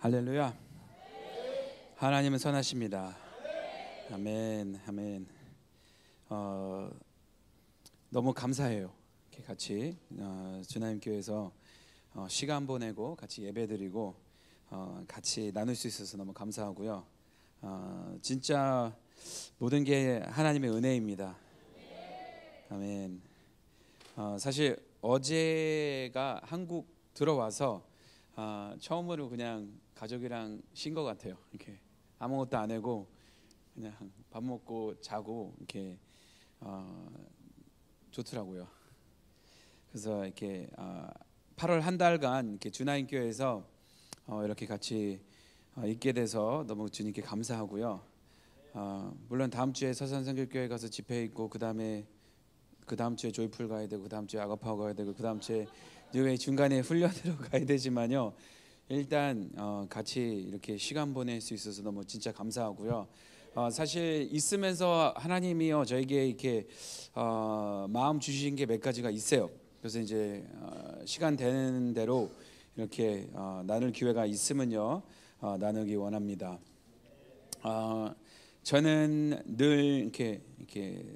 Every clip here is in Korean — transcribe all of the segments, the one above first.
할렐루야. 하나님은 선하십니다. 아멘, 아멘. 너무 감사해요. 이렇게 같이 주나님 교회에서 시간 보내고 같이 예배드리고 같이 나눌 수 있어서 너무 감사하고요. 진짜 모든 게 하나님의 은혜입니다. 아멘. 사실 어제가 한국 들어와서 처음으로 그냥 가족이랑 쉰 것 같아요. 이렇게 아무것도 안 하고 그냥 밥 먹고 자고 이렇게 좋더라고요. 그래서 이렇게 8월 한 달간 이렇게 주나인 교회에서 이렇게 같이 있게 돼서 너무 주님께 감사하고요. 물론 다음 주에 서산선교교회 가서 집회 있고 그 다음 주에 조이풀 가야 되고 그 다음 주에 아가파워 가야 되고 그 다음 주에 뉴웨이 중간에 훈련으로 가야 되지만요. 일단 같이 이렇게 시간 보낼 수 있어서 너무 진짜 감사하고요. 사실 있으면서 하나님이요 저에게 이렇게 마음 주신 게 몇 가지가 있어요. 그래서 이제 시간 되는 대로 이렇게 나눌 기회가 있으면요 나누기 원합니다. 저는 늘 이렇게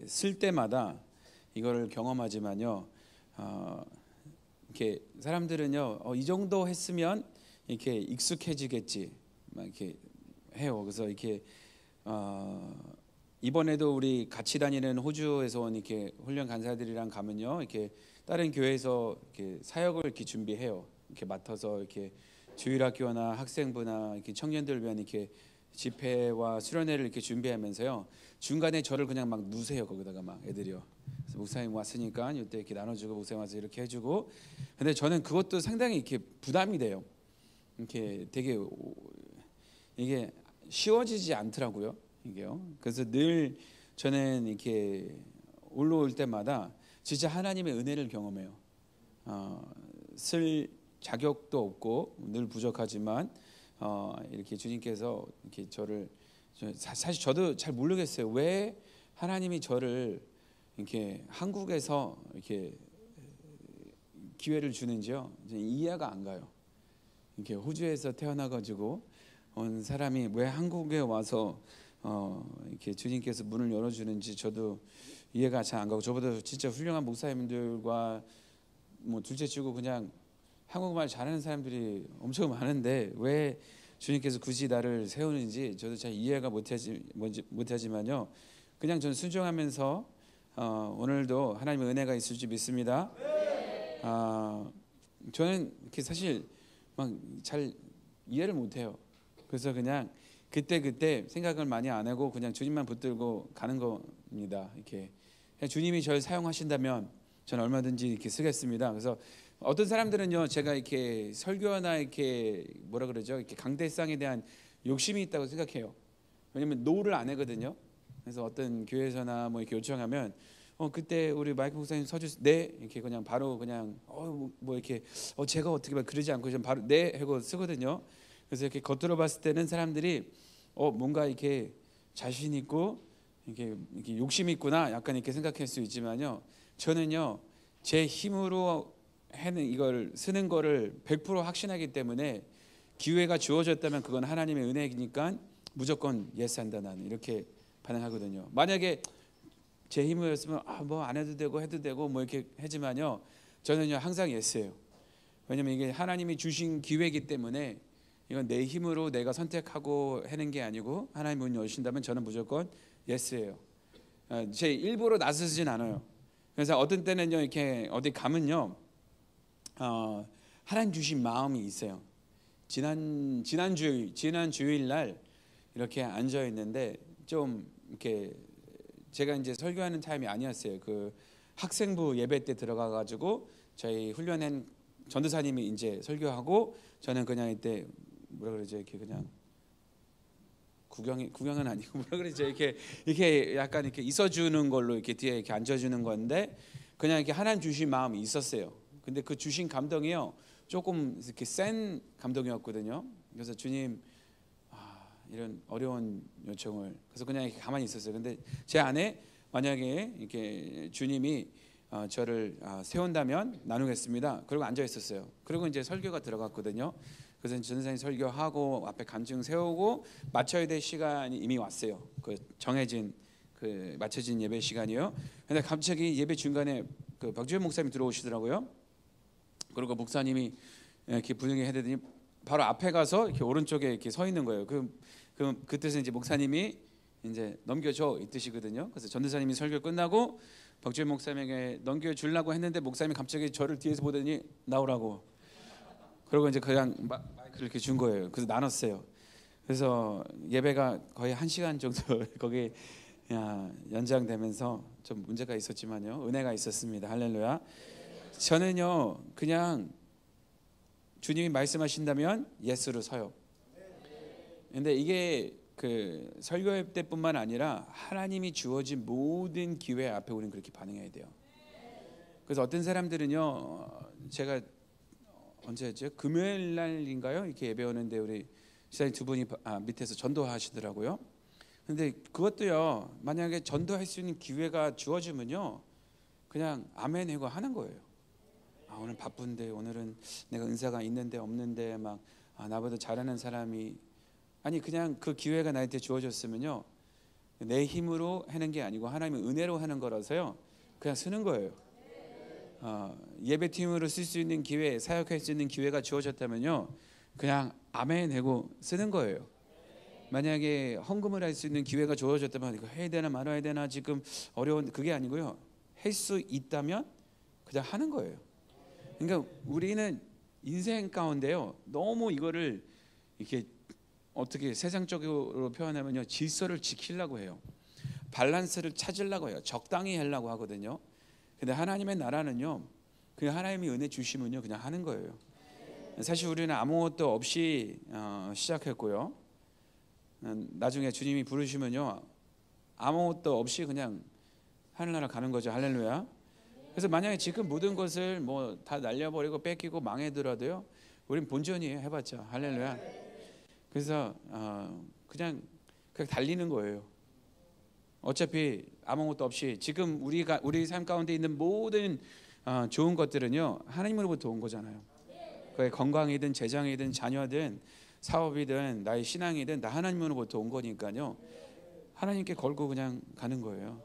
쓸 때마다 이거를 경험하지만요. 이렇게 사람들은요 이 정도 했으면 이렇게 익숙해지겠지 막 이렇게 해요. 그래서 이렇게 이번에도 우리 같이 다니는 호주에서 온 이렇게 훈련 간사들이랑 가면요 이렇게 다른 교회에서 이렇게 사역을 이렇게 준비해요. 이렇게 맡아서 이렇게 주일학교나 학생부나 이렇게 청년들 위한 이렇게 집회와 수련회를 이렇게 준비하면서요 중간에 저를 그냥 막 누세요. 거기다가 막 애들이요. 그래서 목사님 왔으니까 이때 이렇게 나눠주고 목사님 와서 이렇게 해주고. 근데 저는 그것도 상당히 이렇게 부담이 돼요. 이렇게 되게 이게 쉬워지지 않더라고요. 이게요. 그래서 늘 저는 이렇게 올라올 때마다 진짜 하나님의 은혜를 경험해요. 쓸 자격도 없고 늘 부족하지만 이렇게 주님께서 이렇게 저를 사실 저도 잘 모르겠어요. 왜 하나님이 저를 이렇게 한국에서 이렇게 기회를 주는지요. 이해가 안 가요. 이렇게 호주에서 태어나가지고 온 사람이 왜 한국에 와서 이렇게 주님께서 문을 열어주는지 저도 이해가 잘 안 가고 저보다 진짜 훌륭한 목사님들과 뭐 둘째치고 그냥 한국말 잘하는 사람들이 엄청 많은데 왜 주님께서 굳이 나를 세우는지 저도 잘 이해가 못하지만요. 그냥 저는 순종하면서 오늘도 하나님의 은혜가 있을 줄 믿습니다. 저는 이렇게 사실 막 잘 이해를 못해요. 그래서 그냥 그때 생각을 많이 안 하고 그냥 주님만 붙들고 가는 겁니다. 이렇게 주님이 저를 사용하신다면 저는 얼마든지 이렇게 쓰겠습니다. 그래서 어떤 사람들은요 제가 이렇게 설교나 이렇게 뭐라 그러죠 이렇게 강대상에 대한 욕심이 있다고 생각해요. 왜냐면 노를 안 하거든요. 그래서 어떤 교회에서나 뭐 이렇게 요청하면 그때 우리 마이크 목사님 서주세요. 네 이렇게 그냥 바로 그냥 뭐 이렇게 제가 어떻게 막 그러지 않고 좀 바로 네 하고 쓰거든요. 그래서 이렇게 겉으로 봤을 때는 사람들이 뭔가 이렇게 자신 있고 이렇게 욕심 있구나 약간 이렇게 생각할 수 있지만요. 저는요 제 힘으로 해는 이걸 쓰는 거를 100% 확신하기 때문에 기회가 주어졌다면 그건 하나님의 은혜이니까 무조건 예스한다 나는 이렇게 반응하거든요. 만약에 제 힘이었으면 뭐 안 해도 되고 뭐 이렇게 하지만요 저는요 항상 예스예요. 왜냐면 이게 하나님이 주신 기회이기 때문에 이건 내 힘으로 내가 선택하고 하는 게 아니고 하나님 문 여신다면 저는 무조건 예스예요. 제 일부러 나서진 않아요. 그래서 어떤 때는요 이렇게 어디 가면요 하나님 주신 마음이 있어요. 지난 주일 날 이렇게 앉아 있는데 좀 이렇게 제가 이제 설교하는 타임이 아니었어요. 그 학생부 예배 때 들어가 가지고 저희 훈련한 전도사님이 이제 설교하고 저는 그냥 이때 뭐라 그러죠 이렇게 그냥 구경은 아니고 뭐라 그러죠 이렇게 약간 이렇게 있어주는 걸로 이렇게 뒤에 이렇게 앉아주는 건데 그냥 이렇게 하나님 주신 마음이 있었어요. 근데 그 주신 감동이요 조금 이렇게 센 감동이었거든요. 그래서 주님 이런 어려운 요청을 그래서 그냥 이렇게 가만히 있었어요. 근데 제 안에 만약에 이렇게 주님이 저를 세운다면 나누겠습니다. 그리고 앉아 있었어요. 그리고 이제 설교가 들어갔거든요. 그래서 전도사님 설교하고 앞에 간증 세우고 맞춰야 될 시간이 이미 왔어요. 그 정해진 그 맞춰진 예배 시간이요. 근데 갑자기 예배 중간에 그 박주현 목사님이 들어오시더라고요. 그리고 목사님이 이렇게 분위기 해대더니 바로 앞에 가서 이렇게 오른쪽에 이렇게 서 있는 거예요. 그 뜻은 이제 목사님이 이제 넘겨줘 이 뜻이거든요. 그래서 전도사님이 설교 끝나고 박주현 목사님에게 넘겨주려고 했는데 목사님이 갑자기 저를 뒤에서 보더니 나오라고. 그리고 이제 그냥 마이크를 이렇게 준 거예요. 그래서 나눴어요. 그래서 예배가 거의 1시간 정도 거기 연장되면서 좀 문제가 있었지만요, 은혜가 있었습니다. 할렐루야. 저는요 그냥 주님이 말씀하신다면 예스로 서요. 근데 이게 그 설교 때뿐만 아니라 하나님이 주어진 모든 기회 앞에 우리는 그렇게 반응해야 돼요. 그래서 어떤 사람들은요, 제가 언제였죠? 금요일 날인가요? 이렇게 예배 오는데 우리 시장님 두 분이 밑에서 전도하시더라고요. 근데 그것도요, 만약에 전도할 수 있는 기회가 주어지면요, 그냥 아멘 하고 하는 거예요. 오늘 바쁜데, 오늘은 내가 은사가 있는데 없는데 막 나보다 잘하는 사람이, 아니 그냥 그 기회가 나한테 주어졌으면요, 내 힘으로 하는 게 아니고 하나님의 은혜로 하는 거라서요, 그냥 쓰는 거예요. 예배팀으로 쓸 수 있는 기회, 사역할 수 있는 기회가 주어졌다면요, 그냥 아멘 하고 쓰는 거예요. 만약에 헌금을 할 수 있는 기회가 주어졌다면 이거 해야 되나 말아야 되나 지금 어려운, 그게 아니고요, 할 수 있다면 그냥 하는 거예요. 그러니까 우리는 인생 가운데요, 너무 이거를 이렇게 어떻게 세상적으로 표현하면요, 질서를 지키려고 해요. 밸런스를 찾으려고 해요. 적당히 하려고 하거든요. 근데 하나님의 나라는요, 그냥 하나님이 은혜 주시면요, 그냥 하는 거예요. 사실 우리는 아무것도 없이 시작했고요, 나중에 주님이 부르시면요, 아무것도 없이 그냥 하늘나라 가는 거죠. 할렐루야. 그래서 만약에 지금 모든 것을 뭐 다 날려버리고 뺏기고 망해더라도요, 우린 본전이에요. 해봤자. 할렐루야. 그래서 그냥 달리는 거예요. 어차피 아무것도 없이 지금 우리 삶 가운데 있는 모든 좋은 것들은요, 하나님으로부터 온 거잖아요. 그게 건강이든 재정이든 자녀든 사업이든 나의 신앙이든 다 하나님으로부터 온 거니까요, 하나님께 걸고 그냥 가는 거예요.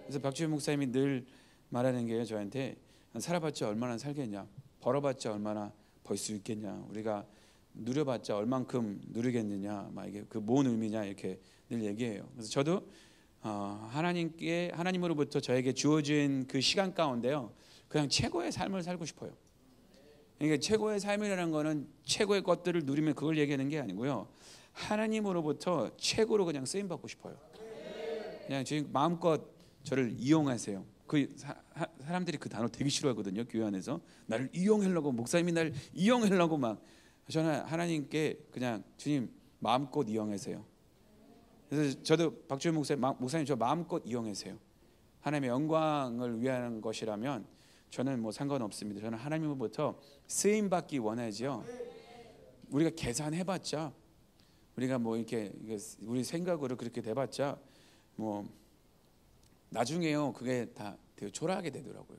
그래서 박주현 목사님이 늘 말하는 게요, 저한테 살아봤자 얼마나 살겠냐, 벌어봤자 얼마나 벌 수 있겠냐, 우리가 누려봤자 얼만큼 누리겠느냐, 막 이게 그 뭔 의미냐 이렇게 늘 얘기해요. 그래서 저도 하나님으로부터 저에게 주어진 그 시간 가운데요, 그냥 최고의 삶을 살고 싶어요. 그러니까 최고의 삶이라는 거는 최고의 것들을 누리면 그걸 얘기하는 게 아니고요, 하나님으로부터 최고로 그냥 쓰임 받고 싶어요. 그냥 지금 마음껏 저를 이용하세요. 그 사람들이 그 단어 되게 싫어하거든요. 교회 안에서 나를 이용하려고, 목사님이 나를 이용하려고 막. 저는 하나님께 그냥 주님 마음껏 이용하세요. 그래서 저도 박주현 목사님 저 마음껏 이용하세요. 하나님의 영광을 위한 것이라면 저는 뭐 상관없습니다. 저는 하나님으로부터 쓰임 받기 원하지요. 우리가 계산해봤자, 우리가 뭐 이렇게 우리 생각으로 그렇게 돼봤자 뭐 나중에요, 그게 다 되게 초라하게 되더라고요.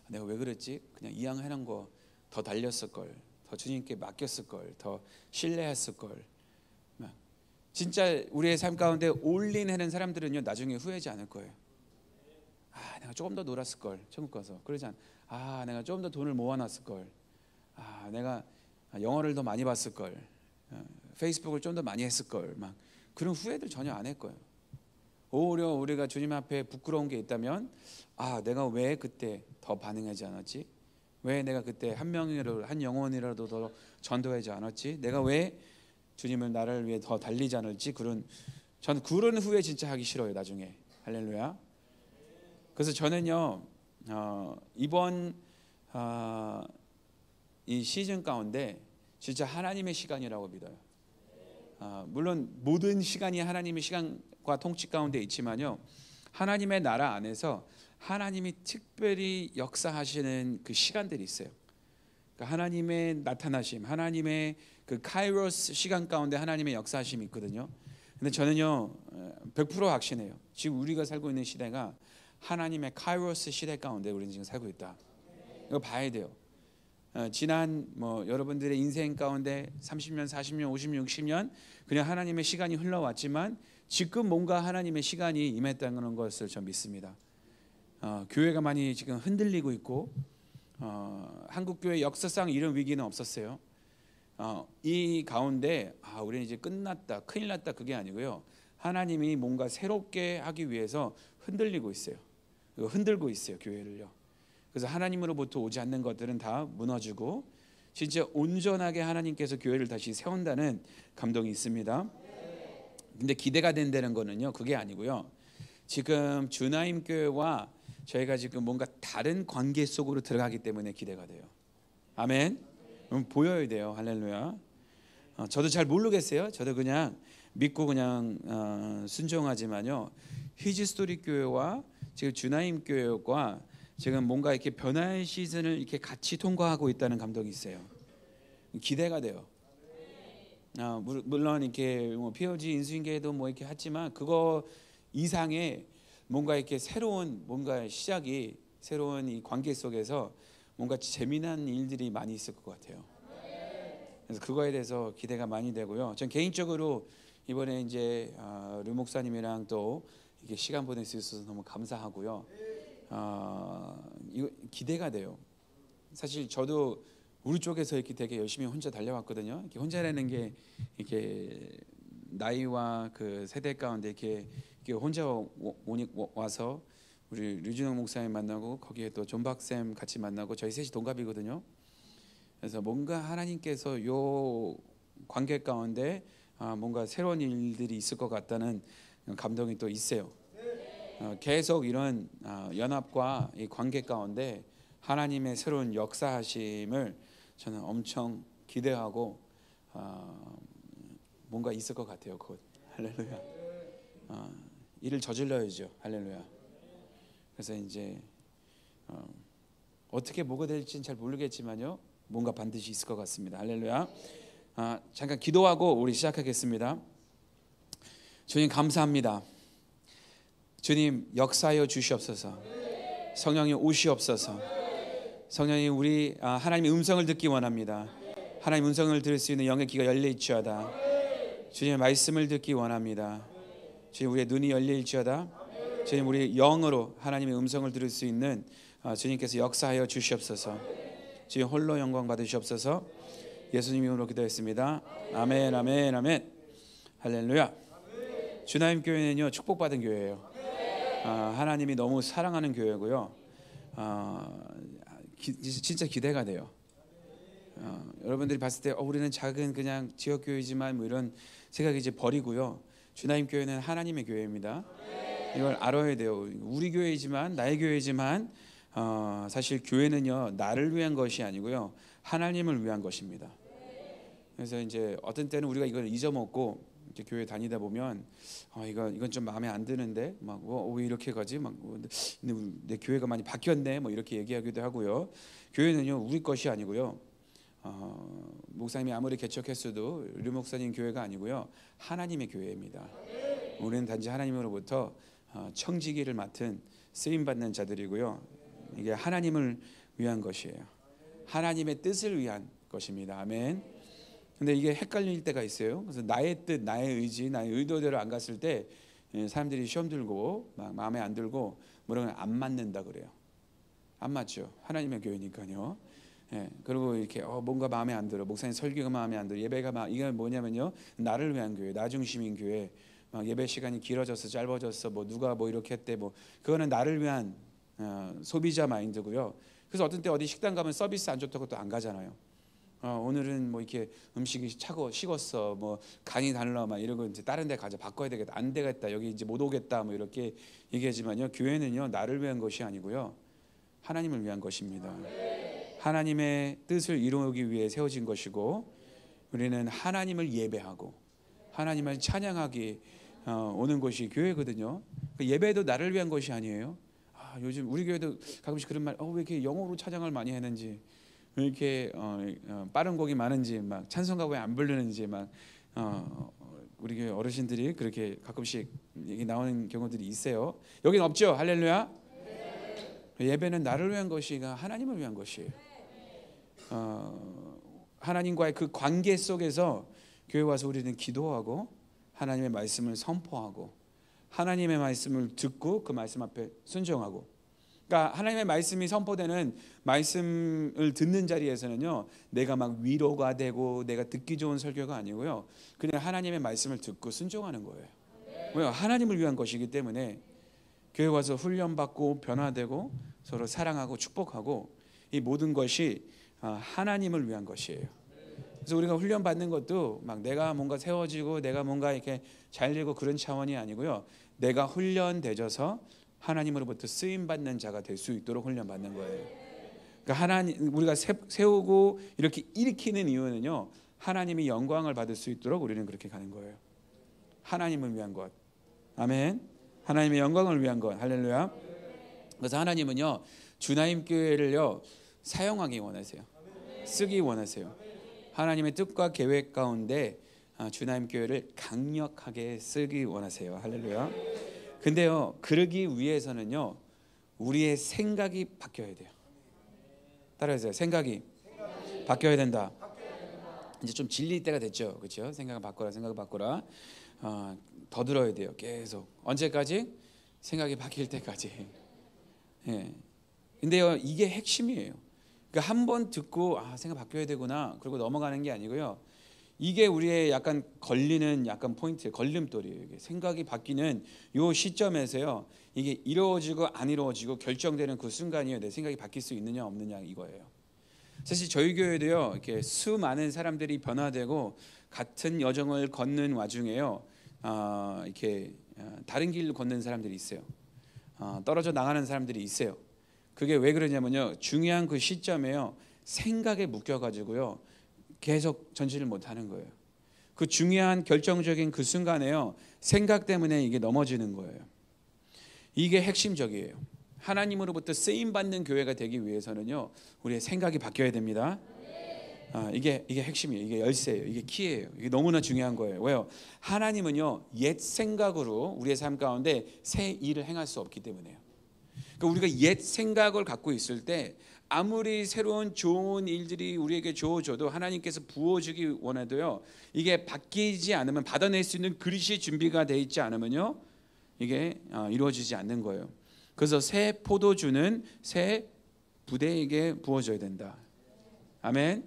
내가 왜 그랬지? 그냥 이왕 해놓은 거 더 달렸을 걸, 더 주님께 맡겼을 걸, 더 신뢰했을 걸. 진짜 우리의 삶 가운데 올인하는 사람들은요, 나중에 후회하지 않을 거예요. 내가 조금 더 놀았을 걸, 천국 가서. 그러지 않아. 내가 조금 더 돈을 모아놨을 걸. 내가 영어를 더 많이 봤을 걸. 페이스북을 좀 더 많이 했을 걸. 막 그런 후회들 전혀 안 할 거예요. 오히려 우리가 주님 앞에 부끄러운 게 있다면, 내가 왜 그때 더 반응하지 않았지? 왜 내가 그때 한 영혼이라도 더 전도하지 않았지? 내가 왜 주님을 나를 위해 더 달리지 않을지? 저는 그런 후회 진짜 하기 싫어요, 나중에. 할렐루야. 그래서 저는요, 이번 이 시즌 가운데 진짜 하나님의 시간이라고 믿어요. 물론 모든 시간이 하나님의 시간과 통치 가운데 있지만요, 하나님의 나라 안에서 하나님이 특별히 역사하시는 그 시간들이 있어요. 그러니까 하나님의 나타나심, 하나님의 그 카이로스 시간 가운데 하나님의 역사하심이 있거든요. 근데 저는요 100% 확신해요. 지금 우리가 살고 있는 시대가 하나님의 카이로스 시대 가운데 우리는 지금 살고 있다. 이거 봐야 돼요. 지난 여러분들의 인생 가운데 30년, 40년, 50년, 60년 그냥 하나님의 시간이 흘러왔지만 지금 뭔가 하나님의 시간이 임했다는 것을 저 믿습니다. 교회가 많이 지금 흔들리고 있고 한국 교회 역사상 이런 위기는 없었어요. 이 가운데 우리는 이제 끝났다, 큰일 났다 그게 아니고요. 하나님이 뭔가 새롭게 하기 위해서 흔들리고 있어요. 흔들고 있어요, 교회를요. 그래서 하나님으로부터 오지 않는 것들은 다 무너지고 진짜 온전하게 하나님께서 교회를 다시 세운다는 감동이 있습니다. 근데 기대가 된다는 거는요, 그게 아니고요. 지금 주나임 교회와 저희가 지금 뭔가 다른 관계 속으로 들어가기 때문에 기대가 돼요. 아멘. 보여야 돼요. 할렐루야. 저도 잘 모르겠어요. 저도 그냥 믿고 그냥 순종하지만요. 히지스토리 교회와 지금 주나임 교회와 지금 뭔가 이렇게 변화의 시즌을 이렇게 같이 통과하고 있다는 감동이 있어요. 기대가 돼요. 물론 이렇게 POG 인수인계도 이렇게 했지만 그거 이상의 뭔가 이렇게 새로운 뭔가 시작이 새로운 이 관계 속에서 뭔가 재미난 일들이 많이 있을 것 같아요. 그래서 그거에 대해서 기대가 많이 되고요. 전 개인적으로 이번에 이제 류 목사님이랑 또 이게 시간 보낼 수 있어서 너무 감사하고요. 이거 기대가 돼요. 사실 저도 우리 쪽에서 이렇게 되게 열심히 혼자 달려왔거든요. 이렇게 혼자라는 게 이렇게 나이와 그 세대 가운데 이렇게 혼자 와서 우리 류진영 목사님 만나고 거기에 또 존박쌤 같이 만나고 저희 셋이 동갑이거든요. 그래서 뭔가 하나님께서 요 관계 가운데 뭔가 새로운 일들이 있을 것 같다는 감동이 또 있어요. 계속 이런 연합과 이 관계 가운데 하나님의 새로운 역사하심을 저는 엄청 기대하고 뭔가 있을 것 같아요. 곧 할렐루야. 일을 저질러야죠. 할렐루야. 그래서 이제 어떻게 뭐가 될지는 잘 모르겠지만요. 뭔가 반드시 있을 것 같습니다. 할렐루야. 잠깐 기도하고 우리 시작하겠습니다. 주님 감사합니다. 주님 역사하여 주시옵소서. 성령이 오시옵소서. 성령이 우리 하나님의 음성을 듣기 원합니다. 하나님의 음성을 들을 수 있는 영의 귀가 열려있지어다. 주님의 말씀을 듣기 원합니다. 주님 우리의 눈이 열릴지어다. 주님 우리 영으로 하나님의 음성을 들을 수 있는 주님께서 역사하여 주시옵소서. 주님 홀로 영광 받으시옵소서. 예수님 이름으로 기도했습니다. 아멘 아멘 아멘. 할렐루야. 주나임 교회는요 축복받은 교회예요. 하나님이 너무 사랑하는 교회고요. 진짜 기대가 돼요. 여러분들이 봤을 때 우리는 작은 그냥 지역 교회지만 뭐 이런 생각 이제 버리고요. 주나임 교회는 하나님의 교회입니다. 이걸 알아야 돼요. 우리 교회이지만 나의 교회지만 사실 교회는요 나를 위한 것이 아니고요 하나님을 위한 것입니다. 그래서 이제 어떤 때는 우리가 이걸 잊어먹고 이렇게 교회 다니다 보면 이건 좀 마음에 안 드는데 막 왜 이렇게 가지 막 근데 내 교회가 많이 바뀌었네 뭐 이렇게 얘기하기도 하고요. 교회는요 우리 것이 아니고요. 목사님이 아무리 개척했어도 류 목사님 교회가 아니고요 하나님의 교회입니다. 우리는 단지 하나님으로부터 청지기를 맡은 쓰임 받는 자들이고요. 이게 하나님을 위한 것이에요. 하나님의 뜻을 위한 것입니다. 아멘. 근데 이게 헷갈릴 때가 있어요. 그래서 나의 뜻, 나의 의지, 나의 의도대로 안 갔을 때 사람들이 시험 들고 막 마음에 안 들고 뭐라고 안 맞는다 그래요. 안 맞죠. 하나님의 교회니까요. 그리고 이렇게 뭔가 마음에 안 들어. 목사님 설교가 마음에 안 들어. 예배가 이게 뭐냐면요. 나를 위한 교회, 나 중심인 교회. 막 예배 시간이 길어졌어, 짧아졌어. 뭐 누가 뭐 이렇게 했대. 뭐 그거는 나를 위한 소비자 마인드고요. 그래서 어떤 때 어디 식당 가면 서비스 안 좋다고 또 안 가잖아요. 오늘은 뭐 이렇게 음식이 차고 식었어, 뭐 간이 달라, 막 이러고 이제 다른 데 가자, 바꿔야 되겠다, 안 되겠다, 여기 이제 못 오겠다, 뭐 이렇게 얘기하지만요, 교회는요 나를 위한 것이 아니고요 하나님을 위한 것입니다. 하나님의 뜻을 이루기 위해 세워진 것이고 우리는 하나님을 예배하고 하나님을 찬양하기 오는 것이 교회거든요. 그 예배도 나를 위한 것이 아니에요. 요즘 우리 교회도 가끔씩 그런 말, 왜 이렇게 영어로 찬양을 많이 했는지. 왜 이렇게 빠른 곡이 많은지 막 찬송가 왜 안 부르는지 막 우리 교회 어르신들이 그렇게 가끔씩 얘기 나오는 경우들이 있어요. 여긴 없죠. 할렐루야. 예배는 나를 위한 것이 하나님을 위한 것이에요. 하나님과의 그 관계 속에서 교회 와서 우리는 기도하고 하나님의 말씀을 선포하고 하나님의 말씀을 듣고 그 말씀 앞에 순종하고, 그러니까 하나님의 말씀이 선포되는 말씀을 듣는 자리에서는요, 내가 막 위로가 되고 내가 듣기 좋은 설교가 아니고요, 그냥 하나님의 말씀을 듣고 순종하는 거예요. 왜요? 하나님을 위한 것이기 때문에 교회 와서 훈련받고 변화되고 서로 사랑하고 축복하고, 이 모든 것이 하나님을 위한 것이에요. 그래서 우리가 훈련 받는 것도 막 내가 뭔가 세워지고 내가 뭔가 이렇게 잘 되고 그런 차원이 아니고요, 내가 훈련되어서 하나님으로부터 쓰임 받는 자가 될 수 있도록 훈련 받는 거예요. 그러니까 하나님, 우리가 세우고 이렇게 일으키는 이유는요, 하나님이 영광을 받을 수 있도록 우리는 그렇게 가는 거예요. 하나님을 위한 것. 아멘. 하나님의 영광을 위한 것. 할렐루야. 그래서 하나님은요, 주나임 교회를요 사용하기 원하세요. 쓰기 원하세요. 하나님의 뜻과 계획 가운데 주나임 교회를 강력하게 쓰기 원하세요. 할렐루야. 근데요, 그러기 위해서는요, 우리의 생각이 바뀌어야 돼요. 따라하세요. 생각이 바뀌어야 된다. 이제 좀 질릴 때가 됐죠, 그렇죠? 생각을 바꿔라, 생각을 바꿔라. 더 들어야 돼요. 계속. 언제까지? 생각이 바뀔 때까지. 예. 근데요, 이게 핵심이에요. 그러니까 한 번 듣고 생각 바뀌어야 되구나 그리고 넘어가는 게 아니고요, 이게 우리의 약간 걸리는 약간 포인트, 걸림돌이에요. 이게 생각이 바뀌는 요 시점에서요, 이게 이루어지고 안 이루어지고 결정되는 그 순간이에요. 내 생각이 바뀔 수 있느냐 없느냐 이거예요. 사실 저희 교회도요, 이렇게 수많은 사람들이 변화되고 같은 여정을 걷는 와중에요, 이렇게 다른 길을 걷는 사람들이 있어요. 떨어져 나가는 사람들이 있어요. 그게 왜 그러냐면요, 중요한 그 시점에요, 생각에 묶여가지고요 계속 전진을 못하는 거예요. 그 중요한 결정적인 그 순간에요, 생각 때문에 이게 넘어지는 거예요. 이게 핵심적이에요. 하나님으로부터 쓰임 받는 교회가 되기 위해서는요, 우리의 생각이 바뀌어야 됩니다. 이게 핵심이에요. 이게 열쇠예요. 이게 키예요. 이게 너무나 중요한 거예요. 왜요? 하나님은요, 옛 생각으로 우리의 삶 가운데 새 일을 행할 수 없기 때문에요. 그러니까 우리가 옛 생각을 갖고 있을 때 아무리 새로운 좋은 일들이 우리에게 주어져도, 하나님께서 부어주기 원해도요, 이게 바뀌지 않으면, 받아낼 수 있는 그릇이 준비가 되어 있지 않으면요, 이게 이루어지지 않는 거예요. 그래서 새 포도주는 새 부대에게 부어져야 된다. 아멘.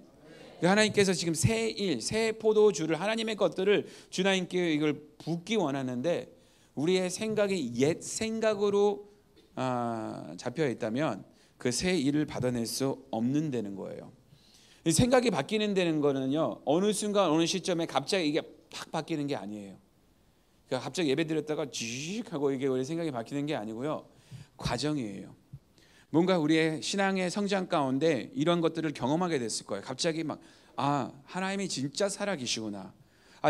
하나님께서 지금 새 일, 새 포도주를, 하나님의 것들을 주나님께 이걸 붓기 원하는데, 우리의 생각이 옛 생각으로 잡혀 있다면 그 새 일을 받아낼 수 없는 되는 거예요. 생각이 바뀌는 되는 거는요, 어느 순간 어느 시점에 갑자기 이게 팍 바뀌는 게 아니에요. 그러니까 갑자기 예배 드렸다가 쥐익 하고 이게 우리 생각이 바뀌는 게 아니고요, 과정이에요. 뭔가 우리의 신앙의 성장 가운데 이런 것들을 경험하게 됐을 거예요. 갑자기 막 하나님이 진짜 살아계시구나.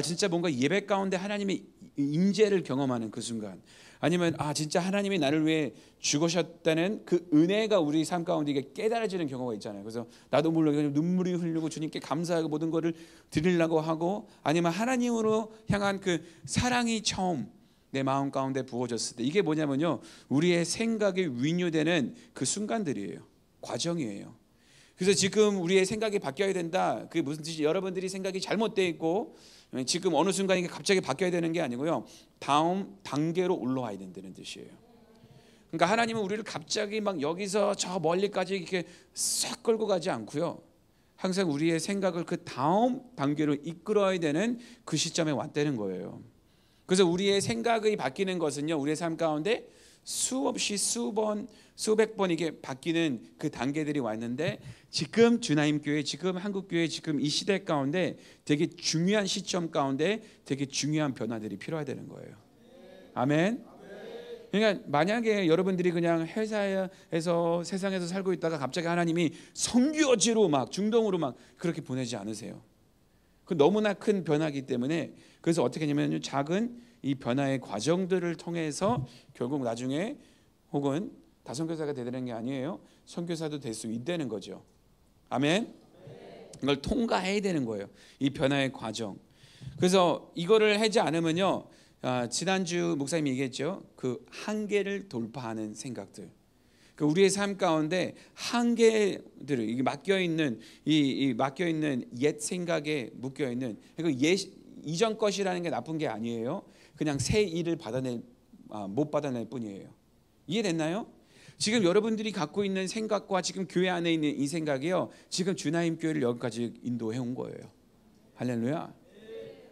진짜 뭔가 예배 가운데 하나님의 임재를 경험하는 그 순간, 아니면 진짜 하나님이 나를 위해 죽으셨다는 그 은혜가 우리 삶 가운데 이게 깨달아지는 경우가 있잖아요. 그래서 나도 모르게 눈물이 흐르고 주님께 감사하고 모든 것을 드리려고 하고, 아니면 하나님으로 향한 그 사랑이 처음 내 마음 가운데 부어졌을 때, 이게 뭐냐면요, 우리의 생각이 위뉴되는 그 순간들이에요. 과정이에요. 그래서 지금 우리의 생각이 바뀌어야 된다. 그게 무슨 뜻이? 여러분들이 생각이 잘못되어 있고 지금 어느 순간 이게 갑자기 바뀌어야 되는 게 아니고요, 다음 단계로 올라와야 된다는 뜻이에요. 그러니까 하나님은 우리를 갑자기 막 여기서 저 멀리까지 이렇게 싹 끌고 가지 않고요, 항상 우리의 생각을 그 다음 단계로 이끌어야 되는 그 시점에 왔다는 거예요. 그래서 우리의 생각이 바뀌는 것은요, 우리의 삶 가운데 수없이 수번 수백 번 이게 바뀌는 그 단계들이 왔는데, 지금 주나임 교회, 지금 한국 교회, 지금 이 시대 가운데 되게 중요한 시점 가운데 되게 중요한 변화들이 필요하다는 거예요. 아멘. 그러니까 만약에 여러분들이 그냥 회사에서 세상에서 살고 있다가 갑자기 하나님이 선교지로 막 중동으로 막 그렇게 보내지 않으세요. 그 너무나 큰 변화이기 때문에, 그래서 어떻게 하냐면 작은 이 변화의 과정들을 통해서 결국 나중에 혹은 다선교사가 되는 게 아니에요, 선교사도 될 수 있다는 거죠. 아멘. 이걸 통과해야 되는 거예요, 이 변화의 과정. 그래서 이거를 하지 않으면요, 지난주 목사님이 얘기했죠, 그 한계를 돌파하는 생각들. 그 우리의 삶 가운데 한계들을 이게 맡겨 있는 이 맡겨 있는 옛 생각에 묶여 있는 그 이전 것이라는 게 나쁜 게 아니에요. 그냥 새 일을 못 받아낼 뿐이에요. 이해됐나요? 지금 여러분들이 갖고 있는 생각과 지금 교회 안에 있는 이 생각이요, 지금 주나임 교회를 여기까지 인도해 온 거예요. 할렐루야.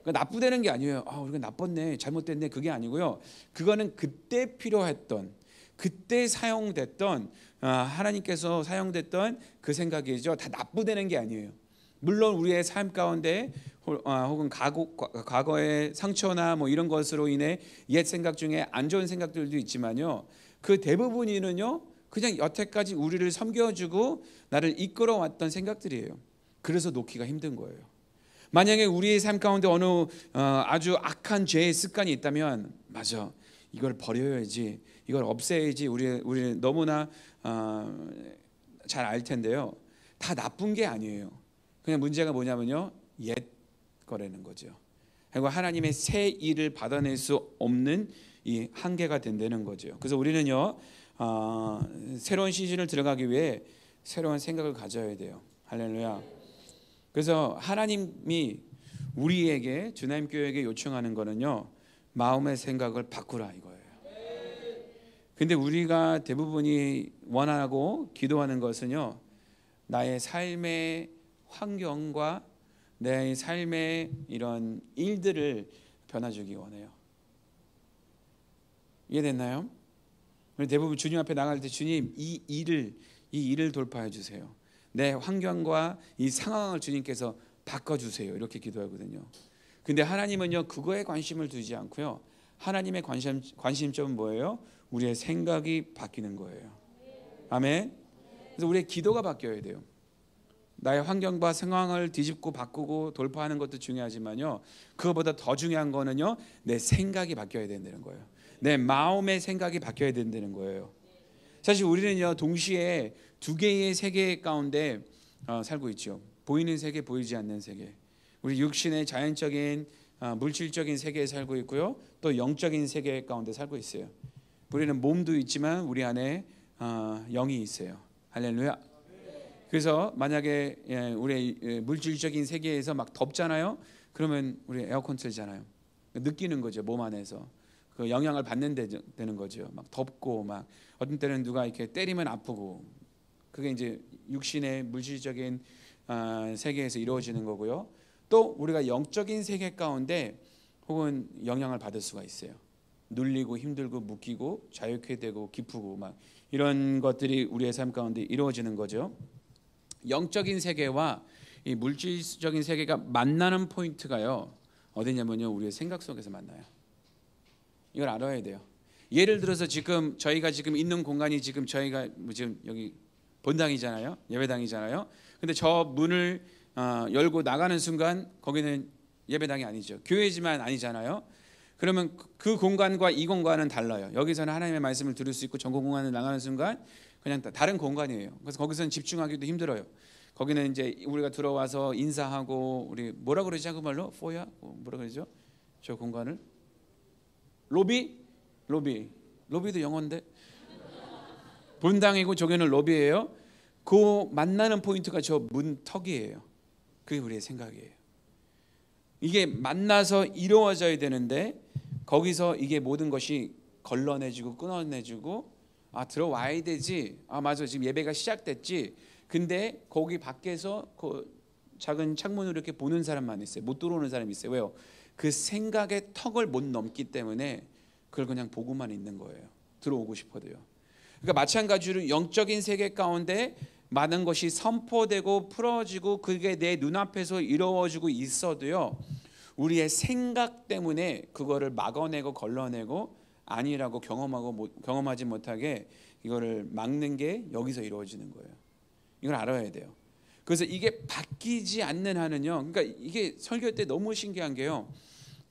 그러니까 나쁘다는 게 아니에요. 우리가 나빴네, 잘못됐네, 그게 아니고요. 그거는 그때 필요했던, 그때 사용됐던, 하나님께서 사용됐던 그 생각이죠. 다 나쁘다는 게 아니에요. 물론 우리의 삶 가운데 혹은 과거의 상처나 뭐 이런 것으로 인해 옛 생각 중에 안 좋은 생각들도 있지만요, 그 대부분이는요 그냥 여태까지 우리를 섬겨주고 나를 이끌어왔던 생각들이에요. 그래서 놓기가 힘든 거예요. 만약에 우리의 삶 가운데 어느 아주 악한 죄의 습관이 있다면, 맞아, 이걸 버려야지, 이걸 없애야지, 우리 너무나 잘 알 텐데요. 다 나쁜 게 아니에요. 그냥 문제가 뭐냐면요, 옛 거라는 거죠. 그리고 하나님의 새 일을 받아낼 수 없는 이 한계가 된다는 거죠. 그래서 우리는요 새로운 시즌을 들어가기 위해 새로운 생각을 가져야 돼요. 할렐루야. 그래서 하나님이 우리에게, 주나임 교회에게 요청하는 거는요, 마음의 생각을 바꾸라 이거예요. 근데 우리가 대부분이 원하고 기도하는 것은요, 나의 삶의 환경과 내 삶의 이런 일들을 변화주기 원해요. 이해됐나요? 대부분 주님 앞에 나갈 때, 주님 이 일을 돌파해 주세요. 내 환경과 이 상황을 주님께서 바꿔주세요. 이렇게 기도하거든요. 근데 하나님은요 그거에 관심을 두지 않고요, 하나님의 관심점은 뭐예요? 우리의 생각이 바뀌는 거예요. 아멘. 그래서 우리의 기도가 바뀌어야 돼요. 나의 환경과 상황을 뒤집고 바꾸고 돌파하는 것도 중요하지만요, 그거보다 더 중요한 거는요, 내 생각이 바뀌어야 된다는 거예요. 내 마음의 생각이 바뀌어야 된다는 거예요. 사실 우리는요 동시에 두 개의 세계 가운데 살고 있죠. 보이는 세계, 보이지 않는 세계. 우리 육신의 자연적인 물질적인 세계에 살고 있고요, 또 영적인 세계 가운데 살고 있어요. 우리는 몸도 있지만 우리 안에 영이 있어요. 할렐루야. 그래서 만약에 우리 물질적인 세계에서 막 덥잖아요. 그러면 우리 에어컨 틀잖아요. 느끼는 거죠. 몸 안에서 그 영향을 받는 되는 거죠. 막 덥고, 막 어떤 때는 누가 이렇게 때리면 아프고, 그게 이제 육신의 물질적인 세계에서 이루어지는 거고요. 또 우리가 영적인 세계 가운데 혹은 영향을 받을 수가 있어요. 눌리고 힘들고 묶이고 자유케 되고 기쁘고, 막 이런 것들이 우리의 삶 가운데 이루어지는 거죠. 영적인 세계와 이 물질적인 세계가 만나는 포인트가요, 어디냐면요, 우리의 생각 속에서 만나요. 이걸 알아야 돼요. 예를 들어서 지금 저희가 지금 있는 공간이 지금 저희가 지금 여기 본당이잖아요, 예배당이잖아요. 근데 저 문을 열고 나가는 순간 거기는 예배당이 아니죠. 교회지만 아니잖아요. 그러면 그 공간과 이 공간은 달라요. 여기서는 하나님의 말씀을 들을 수 있고, 전공 공간을 나가는 순간 그냥 다른 공간이에요. 그래서 거기서는 집중하기도 힘들어요. 거기는 이제 우리가 들어와서 인사하고, 우리 뭐라 그러지 한국말로? 포야? 뭐라 그러죠? 저 공간을? 로비도 영어인데 본당이고 저기는 로비예요. 그 만나는 포인트가 저 문턱이에요. 그게 우리의 생각이에요. 이게 만나서 이루어져야 되는데, 거기서 이게 모든 것이 걸러내주고 끊어내주고, 들어와야 되지, 맞아, 지금 예배가 시작됐지. 근데 거기 밖에서 그 작은 창문으로 이렇게 보는 사람만 있어요. 못 들어오는 사람이 있어요. 왜요? 그 생각의 턱을 못 넘기 때문에 그걸 그냥 보고만 있는 거예요. 들어오고 싶어도요. 그러니까 마찬가지로 영적인 세계 가운데 많은 것이 선포되고 풀어지고 그게 내 눈앞에서 이루어지고 있어도요, 우리의 생각 때문에 그거를 막아내고 걸러내고 아니라고 경험하지 못하게 이거를 막는 게 여기서 이루어지는 거예요. 이걸 알아야 돼요. 그래서 이게 바뀌지 않는 한은요, 그러니까 이게 설교 때 너무 신기한 게요,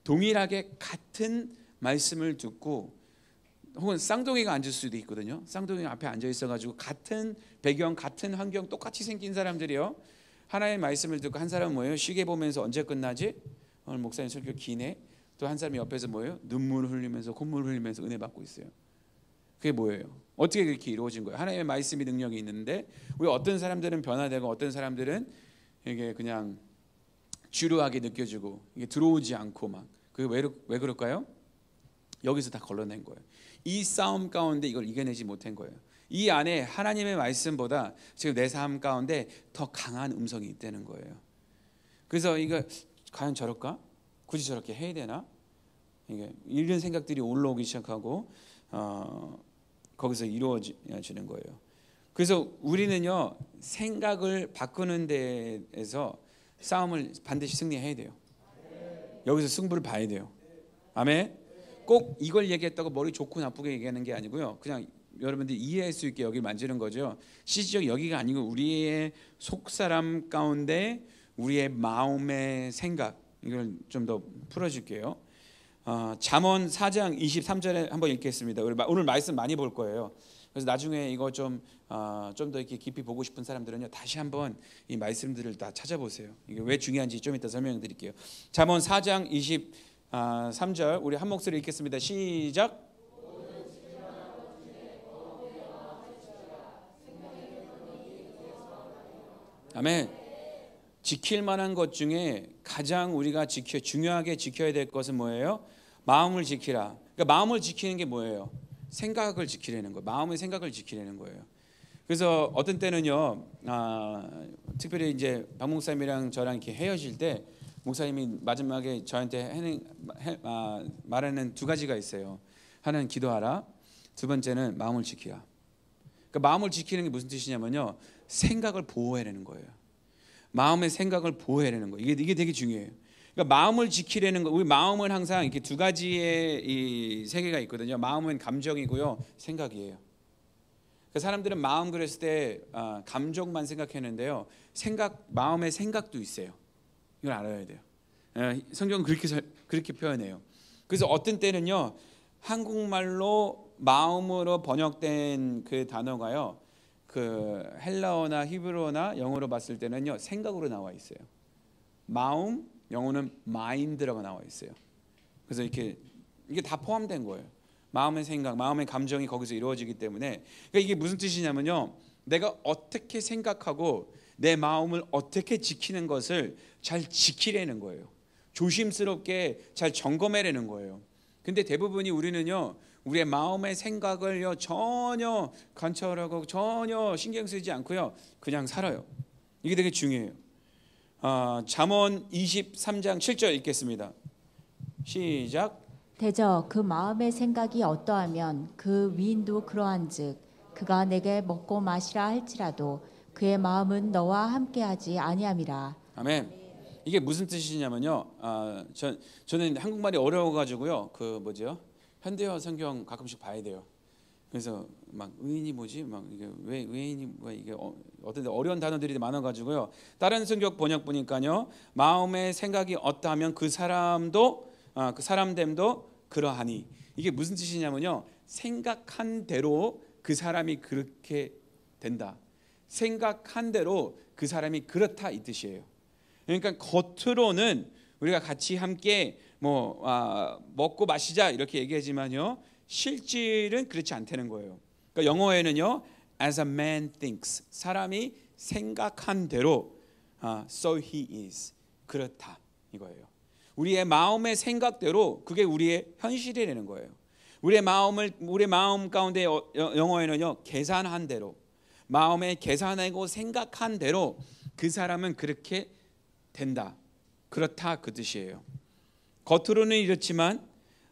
동일하게 같은 말씀을 듣고, 혹은 쌍둥이가 앉을 수도 있거든요. 쌍둥이가 앞에 앉아 있어가지고 같은 배경, 같은 환경, 똑같이 생긴 사람들이요, 하나의 말씀을 듣고, 한 사람은 뭐예요? 시계 보면서 언제 끝나지? 오늘 목사님 설교 기네. 또 한 사람이 옆에서 뭐예요? 눈물을 흘리면서 콧물을 흘리면서 은혜 받고 있어요. 그게 뭐예요? 어떻게 그렇게 이루어진 거예요? 하나님의 말씀이 능력이 있는데 왜 어떤 사람들은 변화되고 어떤 사람들은 이게 그냥 지루하게 느껴지고 이게 들어오지 않고 막 그게 왜 그럴까요? 여기서 다 걸러낸 거예요. 이 싸움 가운데 이걸 이겨내지 못한 거예요. 이 안에 하나님의 말씀보다 지금 내 삶 가운데 더 강한 음성이 있다는 거예요. 그래서 이거 과연 저럴까? 굳이 저렇게 해야 되나? 이게 이런 생각들이 올라오기 시작하고 거기서 이루어지는 거예요. 그래서 우리는요 생각을 바꾸는 데에서 싸움을 반드시 승리해야 돼요. 여기서 승부를 봐야 돼요. 아멘. 꼭 이걸 얘기했다고 머리 좋고 나쁘게 얘기하는 게 아니고요. 그냥 여러분들이 이해할 수 있게 여기 만지는 거죠. 시지적 여기가 아니고 우리의 속사람 가운데 우리의 마음의 생각 이걸 좀 더 풀어줄게요. 잠언 4장 23절에 한번 읽겠습니다. 오늘 말씀 많이 볼 거예요. 그래서 나중에 이거 좀 더 이렇게 깊이 보고 싶은 사람들은요 다시 한번 이 말씀들을 다 찾아보세요. 이게 왜 중요한지 좀 이따 설명드릴게요. 잠언 4장 23절 우리 한 목소리 읽겠습니다. 시작. 아멘. 지킬 만한 것 중에 가장 우리가 중요하게 지켜야 될 것은 뭐예요? 마음을 지키라. 그러니까 마음을 지키는 게 뭐예요? 생각을 지키려는 거예요. 마음의 생각을 지키려는 거예요. 그래서 어떤 때는요, 특별히 이제 박 목사님이랑 저랑 이렇게 헤어질 때 목사님이 마지막에 저한테 말하는 두 가지가 있어요. 하나는 기도하라. 두 번째는 마음을 지키라. 그러니까 마음을 지키는 게 무슨 뜻이냐면요, 생각을 보호해내는 거예요. 마음의 생각을 보호해내는 거예요. 이게 되게 중요해요. 그러니까 마음을 지키려는 거, 우리 마음은 항상 이렇게 두 가지의 이 세계가 있거든요. 마음은 감정이고요, 생각이에요. 그러니까 사람들은 마음 그랬을 때 감정만 생각했는데요, 마음의 생각도 있어요. 이걸 알아야 돼요. 성경은 그렇게 표현해요. 그래서 어떤 때는요, 한국말로 마음으로 번역된 그 단어가요, 그 헬라어나 히브리어나 영어로 봤을 때는요 생각으로 나와 있어요. 마음, 영어는 mind라고 나와 있어요. 그래서 이게 다 포함된 거예요. 마음의 생각, 마음의 감정이 거기서 이루어지기 때문에 그러니까 이게 무슨 뜻이냐면요, 내가 어떻게 생각하고 내 마음을 어떻게 지키는 것을 잘 지키려는 거예요. 조심스럽게 잘 점검해내는 거예요. 근데 대부분이 우리는요 우리의 마음의 생각을요 전혀 관찰하고 전혀 신경 쓰지 않고요 그냥 살아요. 이게 되게 중요해요. 잠언 23장 7절 읽겠습니다. 시작. 대저 그 마음의 생각이 어떠하면 그 위인도 그러한즉 그가 내게 먹고 마시라 할지라도 그의 마음은 너와 함께하지 아니함이라. 아멘. 이게 무슨 뜻이냐면요, 저는 한국말이 어려워가지고요 그 뭐죠? 현대어 성경 가끔씩 봐야 돼요. 그래서 막 의인이 뭐지? 막 이게 왜 의인이 뭐 이게 어떤 어려운 단어들이 많아가지고요. 다른 성경 번역 보니까요, 마음의 생각이 어떠하면 그 사람됨도 그러하니. 이게 무슨 뜻이냐면요, 생각한 대로 그 사람이 그렇게 된다. 생각한 대로 그 사람이 그렇다 이 뜻이에요. 그러니까 겉으로는 우리가 같이 함께 먹고 마시자 이렇게 얘기하지만요 실질은 그렇지 않다는 거예요. 그러니까 영어에는요 as a man thinks, 사람이 생각한 대로 so he is, 그렇다 이거예요. 우리의 마음의 생각대로 그게 우리의 현실이라는 거예요. 우리의 마음 가운데 영어에는요 계산한 대로, 마음에 계산하고 생각한 대로 그 사람은 그렇게 된다, 그렇다 그 뜻이에요. 겉으로는 이렇지만,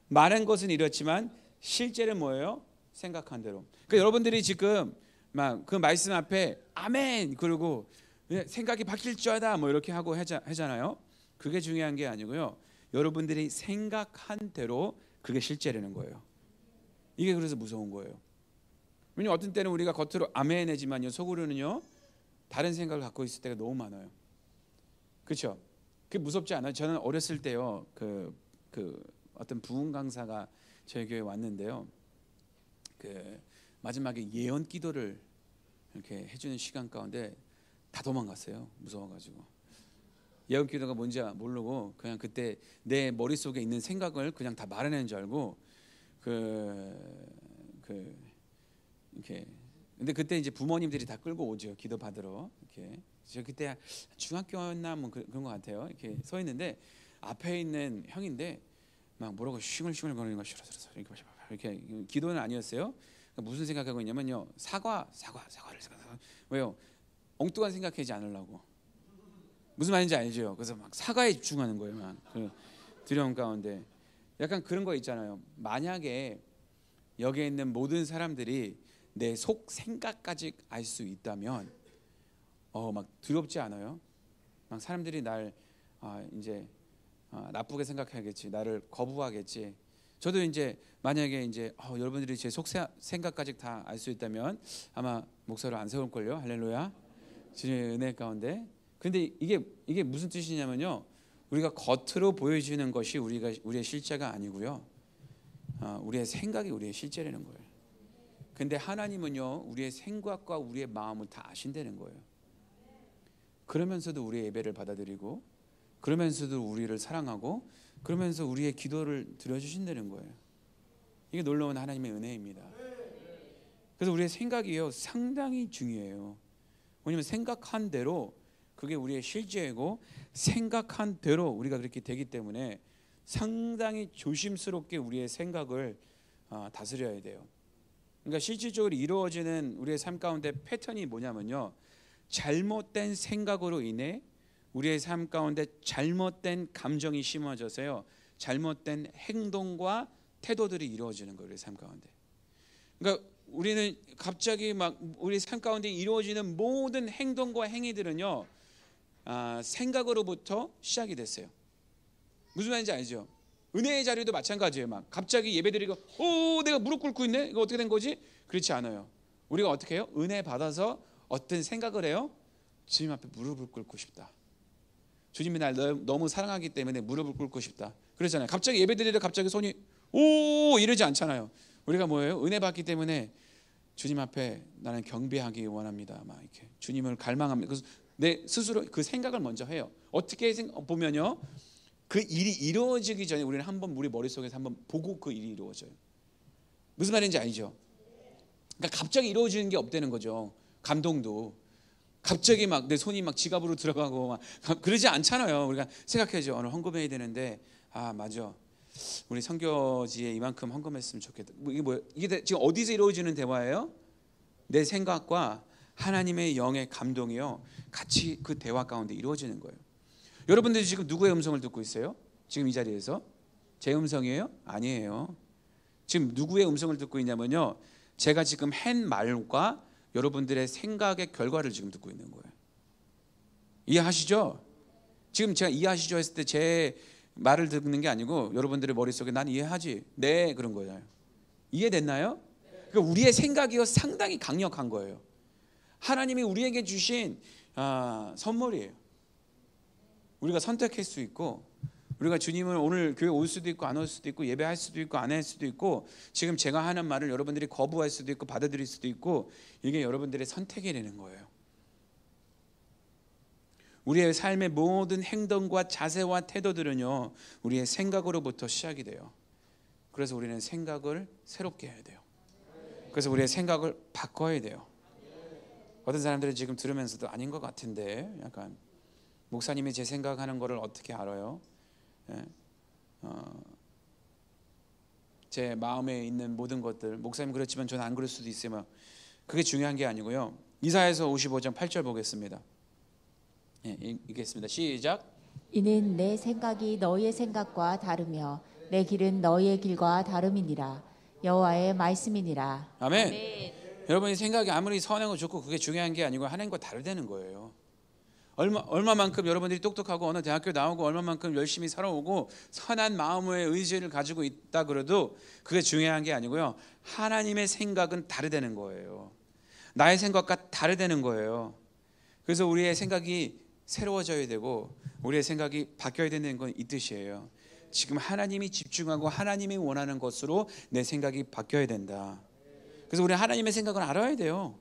말한 것은 이렇지만 실제는 뭐예요? 생각한 대로. 그러니까 여러분들이 지금 막 그 말씀 앞에 아멘 그러고 생각이 바뀔 줄 알다 뭐 이렇게 하고 하잖아요. 그게 중요한 게 아니고요, 여러분들이 생각한 대로 그게 실제라는 거예요. 이게 그래서 무서운 거예요. 왜냐면 어떤 때는 우리가 겉으로 아멘 하지만요 속으로는요 다른 생각을 갖고 있을 때가 너무 많아요. 그렇죠? 그게 무섭지 않아요? 저는 어렸을 때요 그 어떤 부흥 강사가 저희 교회에 왔는데요, 그 마지막에 예언 기도를 이렇게 해주는 시간 가운데 다 도망갔어요. 무서워가지고. 예언 기도가 뭔지 모르고 그냥 그때 내 머릿속에 있는 생각을 그냥 다 말해내는 줄 알고 이렇게. 근데 그때 이제 부모님들이 다 끌고 오죠. 기도 받으러. 이렇게. 저 그때 중학교였나 뭐 그런 것 같아요. 이렇게 서 있는데 앞에 있는 형인데 막 뭐라고 쉥을쉥을 거리는 거 싫어 이렇게 기도는 아니었어요. 그러니까 무슨 생각하고 있냐면요. 사과를 왜요? 엉뚱한 생각하지 않으려고. 무슨 말인지 알죠? 그래서 막 사과에 집중하는 거예요. 막 그 두려움 가운데 약간 그런 거 있잖아요. 만약에 여기에 있는 모든 사람들이 내 속 생각까지 알 수 있다면 막 두렵지 않아요? 막 사람들이 날 이제 나쁘게 생각하겠지, 나를 거부하겠지. 저도 이제 만약에 이제 여러분들이 제 속 생각까지 다 알 수 있다면 아마 목사를 안 세울 걸요. 할렐루야. 주님의 은혜 가운데. 근데 이게 무슨 뜻이냐면요. 우리가 겉으로 보여지는 것이 우리의 실제가 아니고요. 우리의 생각이 우리의 실제라는 거예요. 근데 하나님은요, 우리의 생각과 우리의 마음을 다 아신다는 거예요. 그러면서도 우리의 예배를 받아들이고, 그러면서도 우리를 사랑하고, 그러면서 우리의 기도를 들어주신다는 거예요. 이게 놀라운 하나님의 은혜입니다. 그래서 우리의 생각이요, 상당히 중요해요. 왜냐하면 생각한 대로 그게 우리의 실제이고, 생각한 대로 우리가 그렇게 되기 때문에 상당히 조심스럽게 우리의 생각을 다스려야 돼요. 그러니까 실질적으로 이루어지는 우리의 삶 가운데 패턴이 뭐냐면요, 잘못된 생각으로 인해 우리의 삶 가운데 잘못된 감정이 심어져서요, 잘못된 행동과 태도들이 이루어지는 거예요. 우리 삶 가운데. 그러니까 우리는 갑자기 막 우리 삶 가운데 이루어지는 모든 행동과 행위들은요, 생각으로부터 시작이 됐어요. 무슨 말인지 알죠? 은혜의 자리도 마찬가지예요. 막 갑자기 예배드리고 내가 무릎 꿇고 있네. 이거 어떻게 된 거지? 그렇지 않아요. 우리가 어떻게 해요? 은혜 받아서 어떤 생각을 해요? 주님 앞에 무릎을 꿇고 싶다. 주님이 날 너무 사랑하기 때문에 무릎을 꿇고 싶다. 그러잖아요. 갑자기 예배드리려 갑자기 손이 이러지 않잖아요. 우리가 뭐예요? 은혜 받기 때문에 주님 앞에 나는 경배하기 원합니다. 막 이렇게 주님을 갈망합니다. 그래서 내 스스로 그 생각을 먼저 해요. 어떻게 보면요, 그 일이 이루어지기 전에 우리는 한번 우리 머릿속에서 한번 보고 그 일이 이루어져요. 무슨 말인지 알죠? 그러니까 갑자기 이루어지는 게 없다는 거죠. 감동도 갑자기 막 내 손이 막 지갑으로 들어가고 막 그러지 않잖아요. 우리가 생각해야죠. 오늘 헌금해야 되는데 맞아, 우리 선교지에 이만큼 헌금했으면 좋겠다. 이게 뭐예요? 이게 지금 어디서 이루어지는 대화예요? 내 생각과 하나님의 영의 감동이요, 같이 그 대화 가운데 이루어지는 거예요. 여러분들이 지금 누구의 음성을 듣고 있어요? 지금 이 자리에서 제 음성이에요? 아니에요. 지금 누구의 음성을 듣고 있냐면요, 제가 지금 한 말과 여러분들의 생각의 결과를 지금 듣고 있는 거예요. 이해하시죠? 지금 제가 이해하시죠 했을 때 제 말을 듣는 게 아니고 여러분들의 머릿속에 난 이해하지, 네, 그런 거예요. 이해됐나요? 그러니까 우리의 생각이요, 상당히 강력한 거예요. 하나님이 우리에게 주신 선물이에요. 우리가 선택할 수 있고, 우리가 주님을 오늘 교회 올 수도 있고 안 올 수도 있고, 예배할 수도 있고 안 할 수도 있고, 지금 제가 하는 말을 여러분들이 거부할 수도 있고 받아들일 수도 있고, 이게 여러분들의 선택이 되는 거예요. 우리의 삶의 모든 행동과 자세와 태도들은요, 우리의 생각으로부터 시작이 돼요. 그래서 우리는 생각을 새롭게 해야 돼요. 그래서 우리의 생각을 바꿔야 돼요. 어떤 사람들은 지금 들으면서도 아닌 것 같은데, 약간 목사님이 제 생각하는 거를 어떻게 알아요? 제 마음에 있는 모든 것들, 목사님 그렇지만 저는 안 그럴 수도 있어요. 그게 중요한 게 아니고요. 이사야서 55장 8절 보겠습니다. 읽겠습니다. 시작. 이는 내 생각이 너희의 생각과 다르며 내 길은 너희의 길과 다름이니라. 여호와의 말씀이니라. 아멘. 아멘. 여러분이 생각이 아무리 선하고 좋고 그게 중요한 게 아니고 하나님과 다르다는 거예요. 얼마만큼 여러분들이 똑똑하고 어느 대학교 나오고 얼마만큼 열심히 살아오고 선한 마음의 의지를 가지고 있다 그래도 그게 중요한 게 아니고요, 하나님의 생각은 다르다는 거예요. 나의 생각과 다르다는 거예요. 그래서 우리의 생각이 새로워져야 되고 우리의 생각이 바뀌어야 되는 건 이 뜻이에요. 지금 하나님이 집중하고 하나님이 원하는 것으로 내 생각이 바뀌어야 된다. 그래서 우리 하나님의 생각을 알아야 돼요.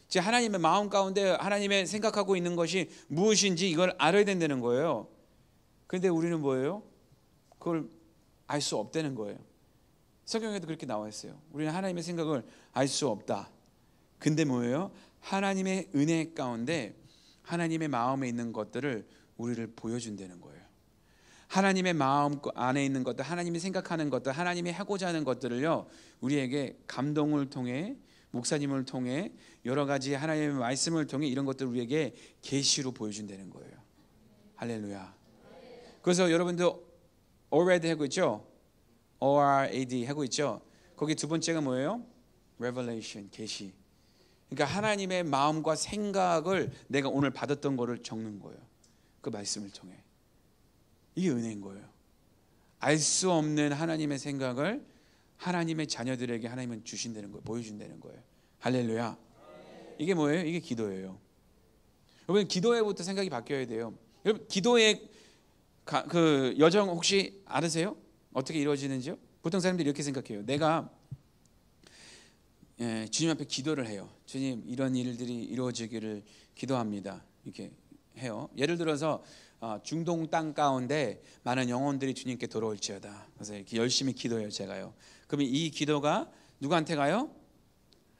지금 하나님의 마음 가운데 하나님의 생각하고 있는 것이 무엇인지 이걸 알아야 된다는 거예요. 그런데 우리는 뭐예요? 그걸 알 수 없다는 거예요. 성경에도 그렇게 나와 있어요. 우리는 하나님의 생각을 알 수 없다. 근데 뭐예요? 하나님의 은혜 가운데 하나님의 마음에 있는 것들을 우리를 보여준다는 거예요. 하나님의 마음 안에 있는 것들, 하나님이 생각하는 것들, 하나님이 하고자 하는 것들을요, 우리에게 감동을 통해, 목사님을 통해, 여러 가지 하나님의 말씀을 통해 이런 것들을 우리에게 계시로 보여준다는 거예요. 할렐루야. 그래서 여러분들 ORAD 하고 있죠? ORAD 하고 있죠? 거기 두 번째가 뭐예요? Revelation, 계시. 그러니까 하나님의 마음과 생각을 내가 오늘 받았던 거를 적는 거예요. 그 말씀을 통해. 이게 은혜인 거예요. 알 수 없는 하나님의 생각을 하나님의 자녀들에게 하나님은 주신다는 거예요. 보여준다는 거예요. 할렐루야. 이게 뭐예요? 이게 기도예요. 여러분 기도회부터 생각이 바뀌어야 돼요. 여러분 기도의 그 여정 혹시 알으세요? 어떻게 이루어지는지요? 보통 사람들이 이렇게 생각해요. 내가 주님 앞에 기도를 해요. 주님 이런 일들이 이루어지기를 기도합니다. 이렇게 해요. 예를 들어서 중동 땅 가운데 많은 영혼들이 주님께 돌아올지어다. 그래서 이렇게 열심히 기도해요. 제가요. 그러면 이 기도가 누구한테 가요?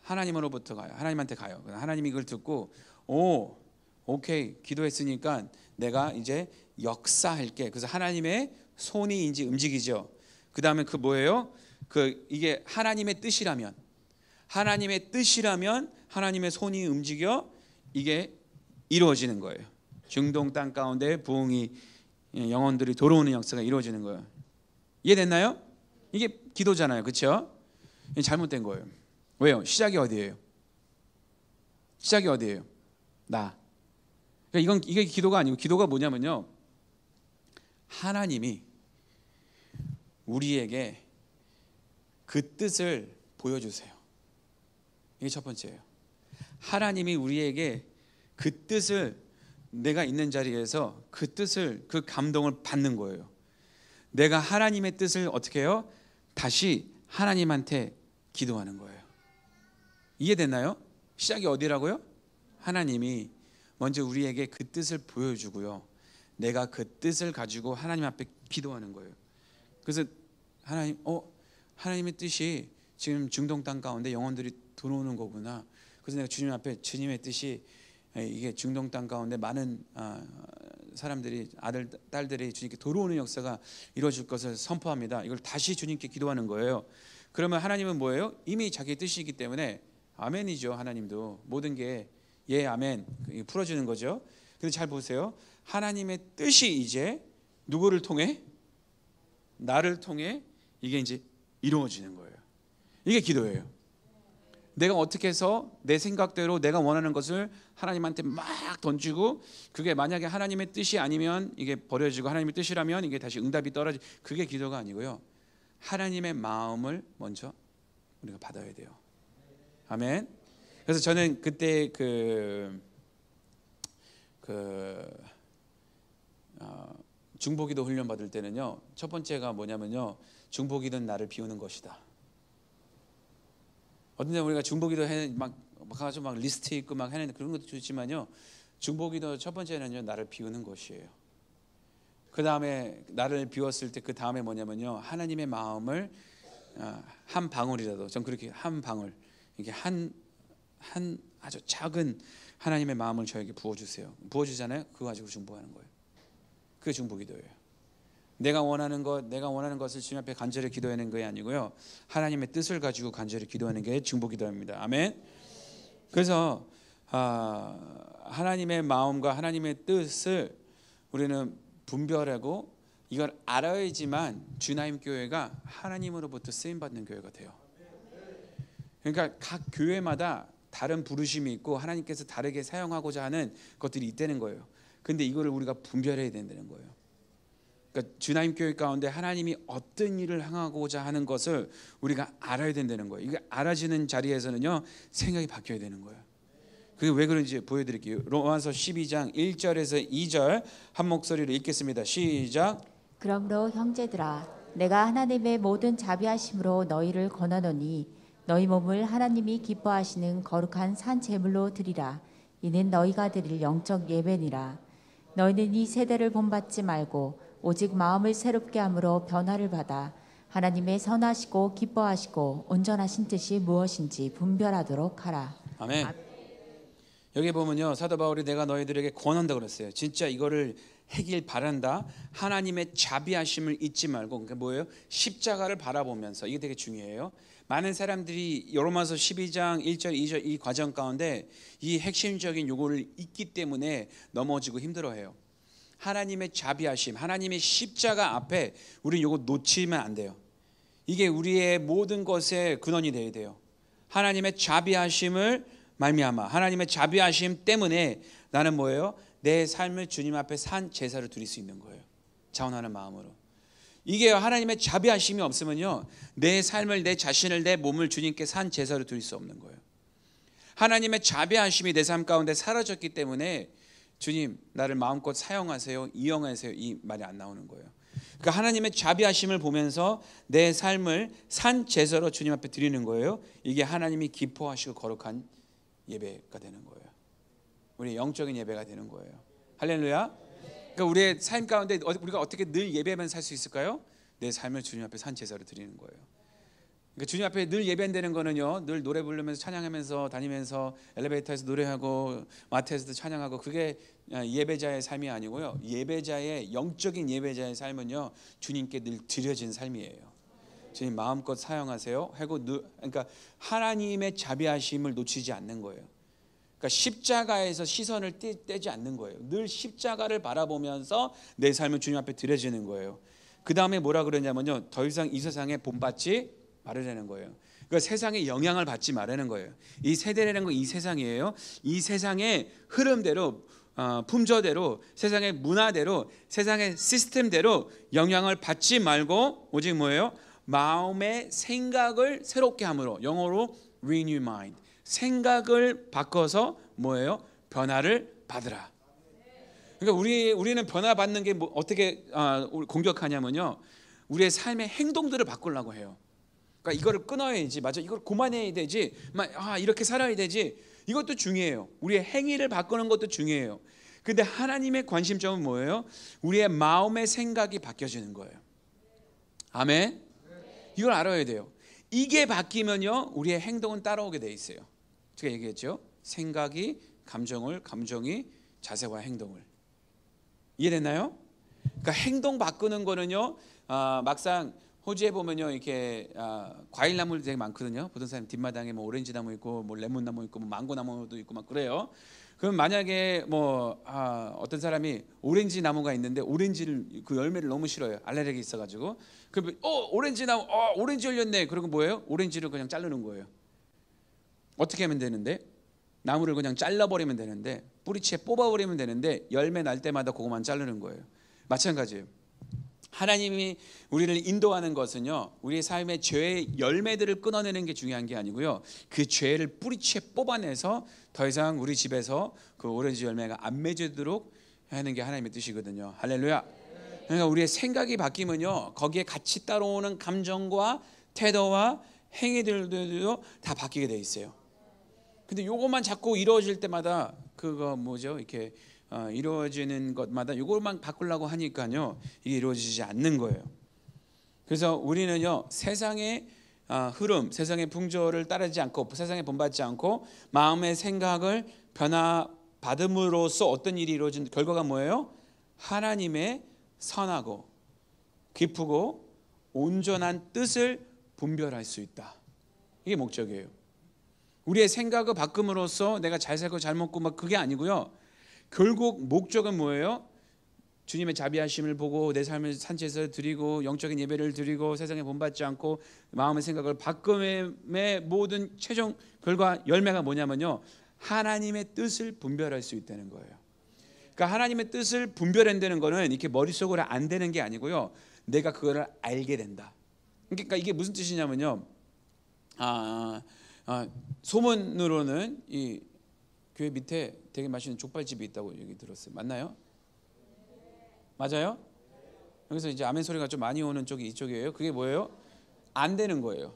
하나님으로부터 가요. 하나님한테 가요. 하나님이 이걸 듣고 오케이 기도했으니까 내가 이제 역사할게. 그래서 하나님의 손이 이제 움직이죠. 그 다음에 그 뭐예요? 이게 하나님의 뜻이라면 하나님의 손이 움직여 이게 이루어지는 거예요. 중동 땅 가운데 부흥이 영혼들이 돌아오는 역사가 이루어지는 거예요. 이해됐나요? 이게 기도잖아요. 그렇죠? 잘못된 거예요. 왜요? 시작이 어디예요? 시작이 어디예요? 나. 그러니까 이게 기도가 아니고 기도가 뭐냐면요. 하나님이 우리에게 그 뜻을 보여주세요. 이게 첫 번째예요. 하나님이 우리에게 그 뜻을 내가 있는 자리에서 그 뜻을 그 감동을 받는 거예요. 내가 하나님의 뜻을 어떻게 해요? 다시 하나님한테 기도하는 거예요. 이해됐나요? 시작이 어디라고요? 하나님이 먼저 우리에게 그 뜻을 보여주고요. 내가 그 뜻을 가지고 하나님 앞에 기도하는 거예요. 그래서 하나님의 뜻이 지금 중동 땅 가운데 영혼들이 들어오는 거구나. 그래서 내가 주님 앞에 주님의 뜻이 이게 중동 땅 가운데 많은 사람들이 아들 딸들이 주님께 돌아오는 역사가 이루어질 것을 선포합니다. 이걸 다시 주님께 기도하는 거예요. 그러면 하나님은 뭐예요? 이미 자기의 뜻이기 때문에 아멘이죠. 하나님도 모든 게 예 아멘 풀어주는 거죠. 근데 잘 보세요. 하나님의 뜻이 이제 누구를 통해? 나를 통해 이게 이제 이루어지는 거예요. 이게 기도예요. 내가 어떻게 해서 내 생각대로 내가 원하는 것을 하나님한테 막 던지고 그게 만약에 하나님의 뜻이 아니면 이게 버려지고 하나님의 뜻이라면 이게 다시 응답이 떨어지고 그게 기도가 아니고요. 하나님의 마음을 먼저 우리가 받아야 돼요. 아멘. 그래서 저는 그때 중보기도 훈련 받을 때는요. 첫 번째가 뭐냐면요. 중보기도는 나를 비우는 것이다. 어떤 때 우리가 중보기도 막 가서 막 리스트 있고 막 하는 그런 것도 좋지만요. 중보기도 첫 번째는요. 나를 비우는 것이에요. 그 다음에 나를 비웠을 때 그 다음에 뭐냐면요. 하나님의 마음을 한 방울이라도 전 그렇게 한 방울 이게 한 아주 작은 하나님의 마음을 저에게 부어주세요. 부어주잖아요. 그거 가지고 중보하는 거예요. 그게 중보기도예요. 내가 원하는 것을 주님 앞에 간절히 기도하는 게 아니고요. 하나님의 뜻을 가지고 간절히 기도하는 게 중보기도입니다. 아멘. 그래서 하나님의 마음과 하나님의 뜻을 우리는 분별하고 이걸 알아야지만 주나임 교회가 하나님으로부터 쓰임 받는 교회가 돼요. 그러니까 각 교회마다 다른 부르심이 있고 하나님께서 다르게 사용하고자 하는 것들이 있다는 거예요. 근데 이거를 우리가 분별해야 된다는 거예요. 그러니까 주나임 교회 가운데 하나님이 어떤 일을 행하고자 하는 것을 우리가 알아야 된다는 거예요. 이게 알아지는 자리에서는요 생각이 바뀌어야 되는 거예요. 그게 왜 그런지 보여드릴게요. 로마서 12장 1절에서 2절 한 목소리로 읽겠습니다. 시작. 그러므로 형제들아 내가 하나님의 모든 자비하심으로 너희를 권하노니 너희 몸을 하나님이 기뻐하시는 거룩한 산 제물로 드리라. 이는 너희가 드릴 영적 예배니라. 너희는 이 세대를 본받지 말고 오직 마음을 새롭게 함으로 변화를 받아 하나님의 선하시고 기뻐하시고 온전하신 뜻이 무엇인지 분별하도록 하라. 아멘. 여기 보면요, 사도 바울이 내가 너희들에게 권한다 그랬어요. 진짜 이거를 하길 바란다. 하나님의 자비하심을 잊지 말고, 그러니까 뭐예요? 십자가를 바라보면서. 이게 되게 중요해요. 많은 사람들이 로마서 12장 1절 2절 이 과정 가운데 이 핵심적인 요거를 잊기 때문에 넘어지고 힘들어해요. 하나님의 자비하심, 하나님의 십자가 앞에 우리 요거 놓치면 안 돼요. 이게 우리의 모든 것의 근원이 돼야 돼요. 하나님의 자비하심을 말미암아, 하나님의 자비하심 때문에 나는 뭐예요? 내 삶을 주님 앞에 산 제사를 드릴 수 있는 거예요. 자원하는 마음으로. 이게 하나님의 자비하심이 없으면요, 내 삶을, 내 자신을, 내 몸을 주님께 산 제사를 드릴 수 없는 거예요. 하나님의 자비하심이 내 삶 가운데 사라졌기 때문에 주님 나를 마음껏 사용하세요, 이용하세요, 이 말이 안 나오는 거예요. 그러니까 하나님의 자비하심을 보면서 내 삶을 산 제사로 주님 앞에 드리는 거예요. 이게 하나님이 기뻐하시고 거룩한 예배가 되는 거예요. 우리 영적인 예배가 되는 거예요. 할렐루야. 그러니까 우리의 삶 가운데 우리가 어떻게 늘 예배만 살 수 있을까요? 내 삶을 주님 앞에 산 제사로 드리는 거예요. 그러니까 주님 앞에 늘 예배되는 거는요, 늘 노래 부르면서 찬양하면서 다니면서 엘리베이터에서 노래하고 마트에서도 찬양하고, 그게 예배자의 삶이 아니고요, 예배자의 영적인 예배자의 삶은요, 주님께 늘 드려진 삶이에요. 주님 마음껏 사용하세요 하고, 그러니까 하나님의 자비하심을 놓치지 않는 거예요. 그러니까 십자가에서 시선을 떼지 않는 거예요. 늘 십자가를 바라보면서 내 삶을 주님 앞에 드려지는 거예요. 그 다음에 뭐라 그러냐면요, 더 이상 이 세상에 본받지 말으라는 거예요. 그러니까 세상에 영향을 받지 말라는 거예요. 이 세대라는 건 이 세상이에요. 이 세상의 흐름대로, 품저대로, 세상의 문화대로, 세상의 시스템대로 영향을 받지 말고 오직 뭐예요? 마음의 생각을 새롭게 함으로, 영어로 renew mind, 생각을 바꿔서 뭐예요? 변화를 받으라. 그러니까 우리는 변화 받는 게 어떻게 공격하냐면요, 우리의 삶의 행동들을 바꾸려고 해요. 그러니까 이거를 끊어야지, 맞아, 이걸 그만해야 되지, 이렇게 살아야 되지. 이것도 중요해요. 우리의 행위를 바꾸는 것도 중요해요. 근데 하나님의 관심점은 뭐예요? 우리의 마음의 생각이 바뀌어지는 거예요. 아멘. 이걸 알아야 돼요. 이게 바뀌면요, 우리의 행동은 따라오게 돼 있어요. 제가 얘기했죠. 생각이 감정이 자세와 행동을. 이해됐나요? 그러니까 행동 바꾸는 거는요, 막상 호주에 보면요, 이렇게 과일 나무들 되게 많거든요. 보통 사람 뒷마당에 뭐 오렌지 나무 있고, 뭐 레몬 나무 있고, 뭐 망고 나무도 있고 막 그래요. 그럼 만약에 어떤 사람이 오렌지 나무가 있는데 오렌지를, 그 열매를 너무 싫어요. 알레르기 있어가지고. 그럼 오렌지 나무, 오렌지 열렸네. 그리고 뭐예요? 오렌지를 그냥 자르는 거예요. 어떻게 하면 되는데? 나무를 그냥 잘라버리면 되는데, 뿌리채 뽑아버리면 되는데, 열매 날 때마다 그것만 자르는 거예요. 마찬가지예요. 하나님이 우리를 인도하는 것은요, 우리의 삶의 죄의 열매들을 끊어내는 게 중요한 게 아니고요, 그 죄를 뿌리채 뽑아내서 더 이상 우리 집에서 그 오렌지 열매가 안 맺도록 하는 게 하나님의 뜻이거든요. 할렐루야. 그러니까 우리의 생각이 바뀌면요, 거기에 같이 따라오는 감정과 태도와 행위들도 다 바뀌게 돼 있어요. 근데 요것만 자꾸 이루어질 때마다, 그거 뭐죠? 이렇게 이루어지는 것마다 이걸만 바꾸려고 하니까요, 이게 이루어지지 않는 거예요. 그래서 우리는요, 세상의 흐름, 세상의 풍조를 따르지 않고, 세상에 본받지 않고, 마음의 생각을 변화받음으로써 어떤 일이 이루어진 결과가 뭐예요? 하나님의 선하고 기쁘고 온전한 뜻을 분별할 수 있다. 이게 목적이에요. 우리의 생각을 바꿈으로써 내가 잘 살고 잘 먹고 막 그게 아니고요, 결국 목적은 뭐예요? 주님의 자비하심을 보고 내 삶을 산채에서 드리고, 영적인 예배를 드리고, 세상에 본받지 않고 마음의 생각을 바꿈의 모든 최종 결과 열매가 뭐냐면요, 하나님의 뜻을 분별할 수 있다는 거예요. 그러니까 하나님의 뜻을 분별한다는 거는 이렇게 머릿속으로 안 되는 게 아니고요, 내가 그거를 알게 된다. 그러니까 이게 무슨 뜻이냐면요, 소문으로는 이 교회 밑에 되게 맛있는 족발집이 있다고 얘기 들었어요. 맞나요? 맞아요? 여기서 이제 아멘 소리가 좀 많이 오는 쪽이 이쪽이에요. 그게 뭐예요? 안 되는 거예요.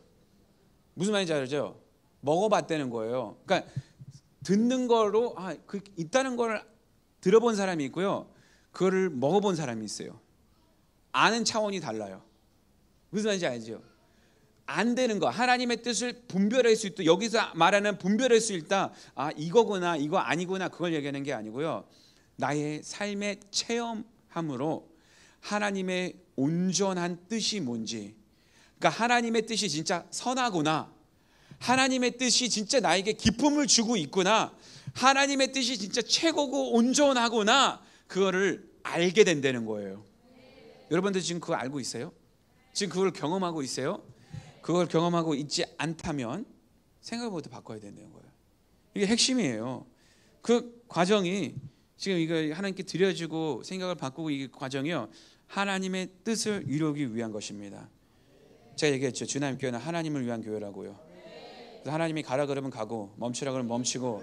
무슨 말인지 알죠? 먹어봤다는 거예요. 그러니까 듣는 거로 그 있다는 걸 들어본 사람이 있고요, 그거를 먹어본 사람이 있어요. 아는 차원이 달라요. 무슨 말인지 알죠? 안 되는 거, 하나님의 뜻을 분별할 수 있다. 여기서 말하는 분별할 수 있다. 아, 이거구나, 이거 아니구나, 그걸 얘기하는 게 아니고요. 나의 삶의 체험함으로 하나님의 온전한 뜻이 뭔지, 그러니까 하나님의 뜻이 진짜 선하구나, 하나님의 뜻이 진짜 나에게 기쁨을 주고 있구나, 하나님의 뜻이 진짜 최고고 온전하구나, 그거를 알게 된다는 거예요. 여러분들 지금 그거 알고 있어요? 지금 그걸 경험하고 있어요? 그걸 경험하고 있지 않다면 생각부터 바꿔야 된다는 거예요. 이게 핵심이에요. 그 과정이 지금 이거 하나님께 드려지고 생각을 바꾸고 이 과정이요, 하나님의 뜻을 이루기 위한 것입니다. 제가 얘기했죠. 주나님 교회는 하나님을 위한 교회라고요. 그래서 하나님이 가라 그러면 가고, 멈추라 그러면 멈추고,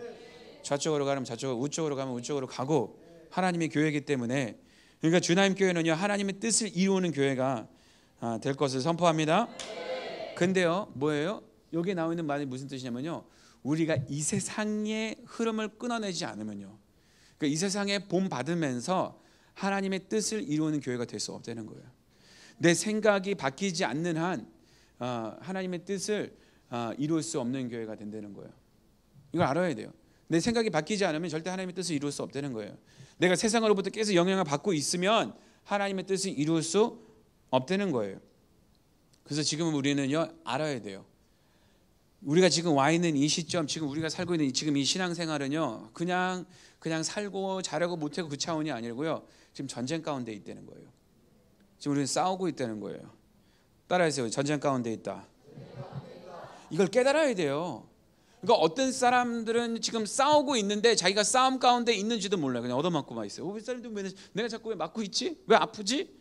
좌쪽으로 가면 좌쪽으로, 우쪽으로 가면 우쪽으로 가고, 하나님의 교회이기 때문에, 그러니까 주나님 교회는요, 하나님의 뜻을 이루는 교회가 될 것을 선포합니다. 근데요, 뭐예요? 여기 나와 있는 말이 무슨 뜻이냐면요, 우리가 이 세상의 흐름을 끊어내지 않으면요, 그러니까 이 세상에 본 받으면서 하나님의 뜻을 이루는 교회가 될 수 없다는 거예요. 내 생각이 바뀌지 않는 한 하나님의 뜻을 이룰 수 없는 교회가 된다는 거예요. 이걸 알아야 돼요. 내 생각이 바뀌지 않으면 절대 하나님의 뜻을 이룰 수 없다는 거예요. 내가 세상으로부터 계속 영향을 받고 있으면 하나님의 뜻을 이룰 수 없다는 거예요. 그래서 지금 우리는요, 알아야 돼요. 우리가 지금 와 있는 이 시점, 지금 우리가 살고 있는 지금 이 신앙생활은요, 그냥 살고 잘하고 못하고 그 차원이 아니고요, 지금 전쟁 가운데 있다는 거예요. 지금 우리는 싸우고 있다는 거예요. 따라하세요. 전쟁 가운데 있다. 이걸 깨달아야 돼요. 그러니까 어떤 사람들은 지금 싸우고 있는데 자기가 싸움 가운데 있는지도 몰라요. 그냥 얻어맞고만 있어요. 왜 사람들 왜 내가 자꾸 왜 맞고 있지? 왜 아프지?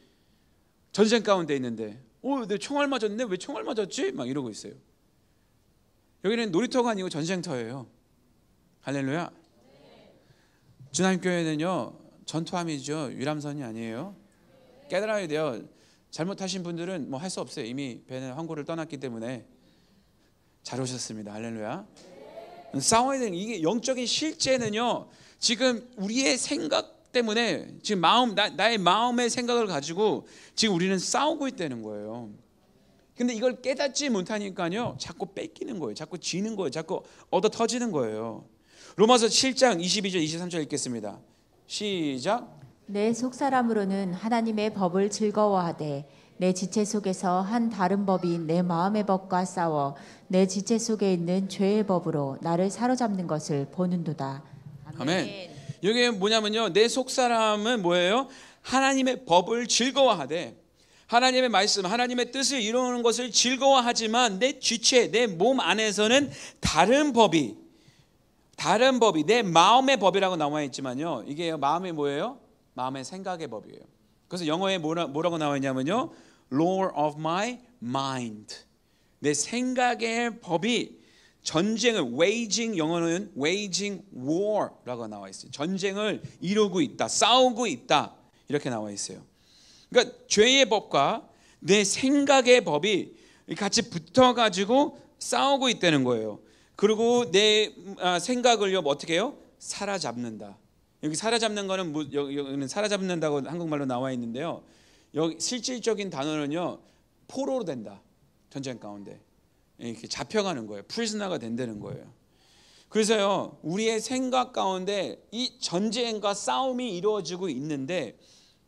전쟁 가운데 있는데, 내 총알 맞았네? 왜 총알 맞았지? 막 이러고 있어요. 여기는 놀이터가 아니고 전쟁터예요. 할렐루야. 주나님 교회는요, 전투함이죠. 유람선이 아니에요. 깨달아야 돼요. 잘못하신 분들은 뭐 할 수 없어요. 이미 배는 항구를 떠났기 때문에. 잘 오셨습니다. 할렐루야. 싸워야 되는, 이게 영적인 실제는요, 지금 우리의 생각 때문에, 지금 나의 마음의 생각을 가지고 지금 우리는 싸우고 있다는 거예요. 근데 이걸 깨닫지 못하니까요, 자꾸 뺏기는 거예요. 자꾸 지는 거예요. 자꾸 얻어 터지는 거예요. 로마서 7장 22절 23절 읽겠습니다. 시작. 내 속사람으로는 하나님의 법을 즐거워하되 내 지체 속에서 한 다른 법이 내 마음의 법과 싸워 내 지체 속에 있는 죄의 법으로 나를 사로잡는 것을 보는도다. 아멘. 여기 뭐냐면요, 내 속사람은 뭐예요? 하나님의 법을 즐거워하되, 하나님의 말씀, 하나님의 뜻을 이루는 것을 즐거워하지만 내 지체, 내 몸 안에서는 다른 법이 내 마음의 법이라고 나와 있지만요, 이게 마음이 뭐예요? 마음의 생각의 법이에요. 그래서 영어에 뭐라고 나와 있냐면요, Law of my mind. 내 생각의 법이 전쟁을 waging, 영어는 waging war라고 나와 있어요. 전쟁을 이루고 있다, 싸우고 있다, 이렇게 나와 있어요. 그러니까 죄의 법과 내 생각의 법이 같이 붙어가지고 싸우고 있다는 거예요. 그리고 내 생각을요, 어떻게 해요? 사로잡는다. 여기 사로잡는 거는 여기는 사로잡는다고 한국말로 나와 있는데요, 여기 실질적인 단어는요, 포로로 된다. 전쟁 가운데 이렇게 잡혀가는 거예요. 프리즈너가 된다는 거예요. 그래서요, 우리의 생각 가운데 이 전쟁과 싸움이 이루어지고 있는데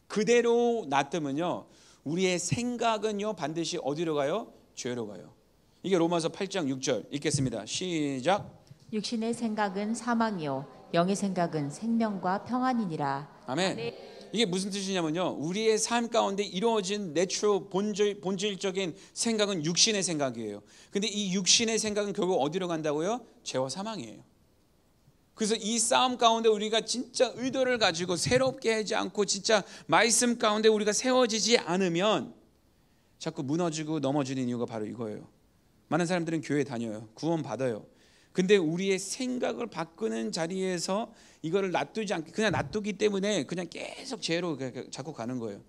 그대로 놔두면요, 우리의 생각은요, 반드시 어디로 가요? 죄로 가요. 이게 로마서 8장 6절 읽겠습니다. 시작. 육신의 생각은 사망이요 영의 생각은 생명과 평안이니라. 아멘. 이게 무슨 뜻이냐면요, 우리의 삶 가운데 이루어진 내추럴 본질적인 생각은 육신의 생각이에요. 근데 이 육신의 생각은 결국 어디로 간다고요? 죄와 사망이에요. 그래서 이 싸움 가운데 우리가 진짜 의도를 가지고 새롭게 하지 않고 진짜 말씀 가운데 우리가 세워지지 않으면 자꾸 무너지고 넘어지는 이유가 바로 이거예요. 많은 사람들은 교회 다녀요. 구원 받아요. 근데 우리의 생각을 바꾸는 자리에서 이거를 놔두지 않게 그냥 놔두기 때문에 그냥 계속 죄로 자꾸 가는 거예요.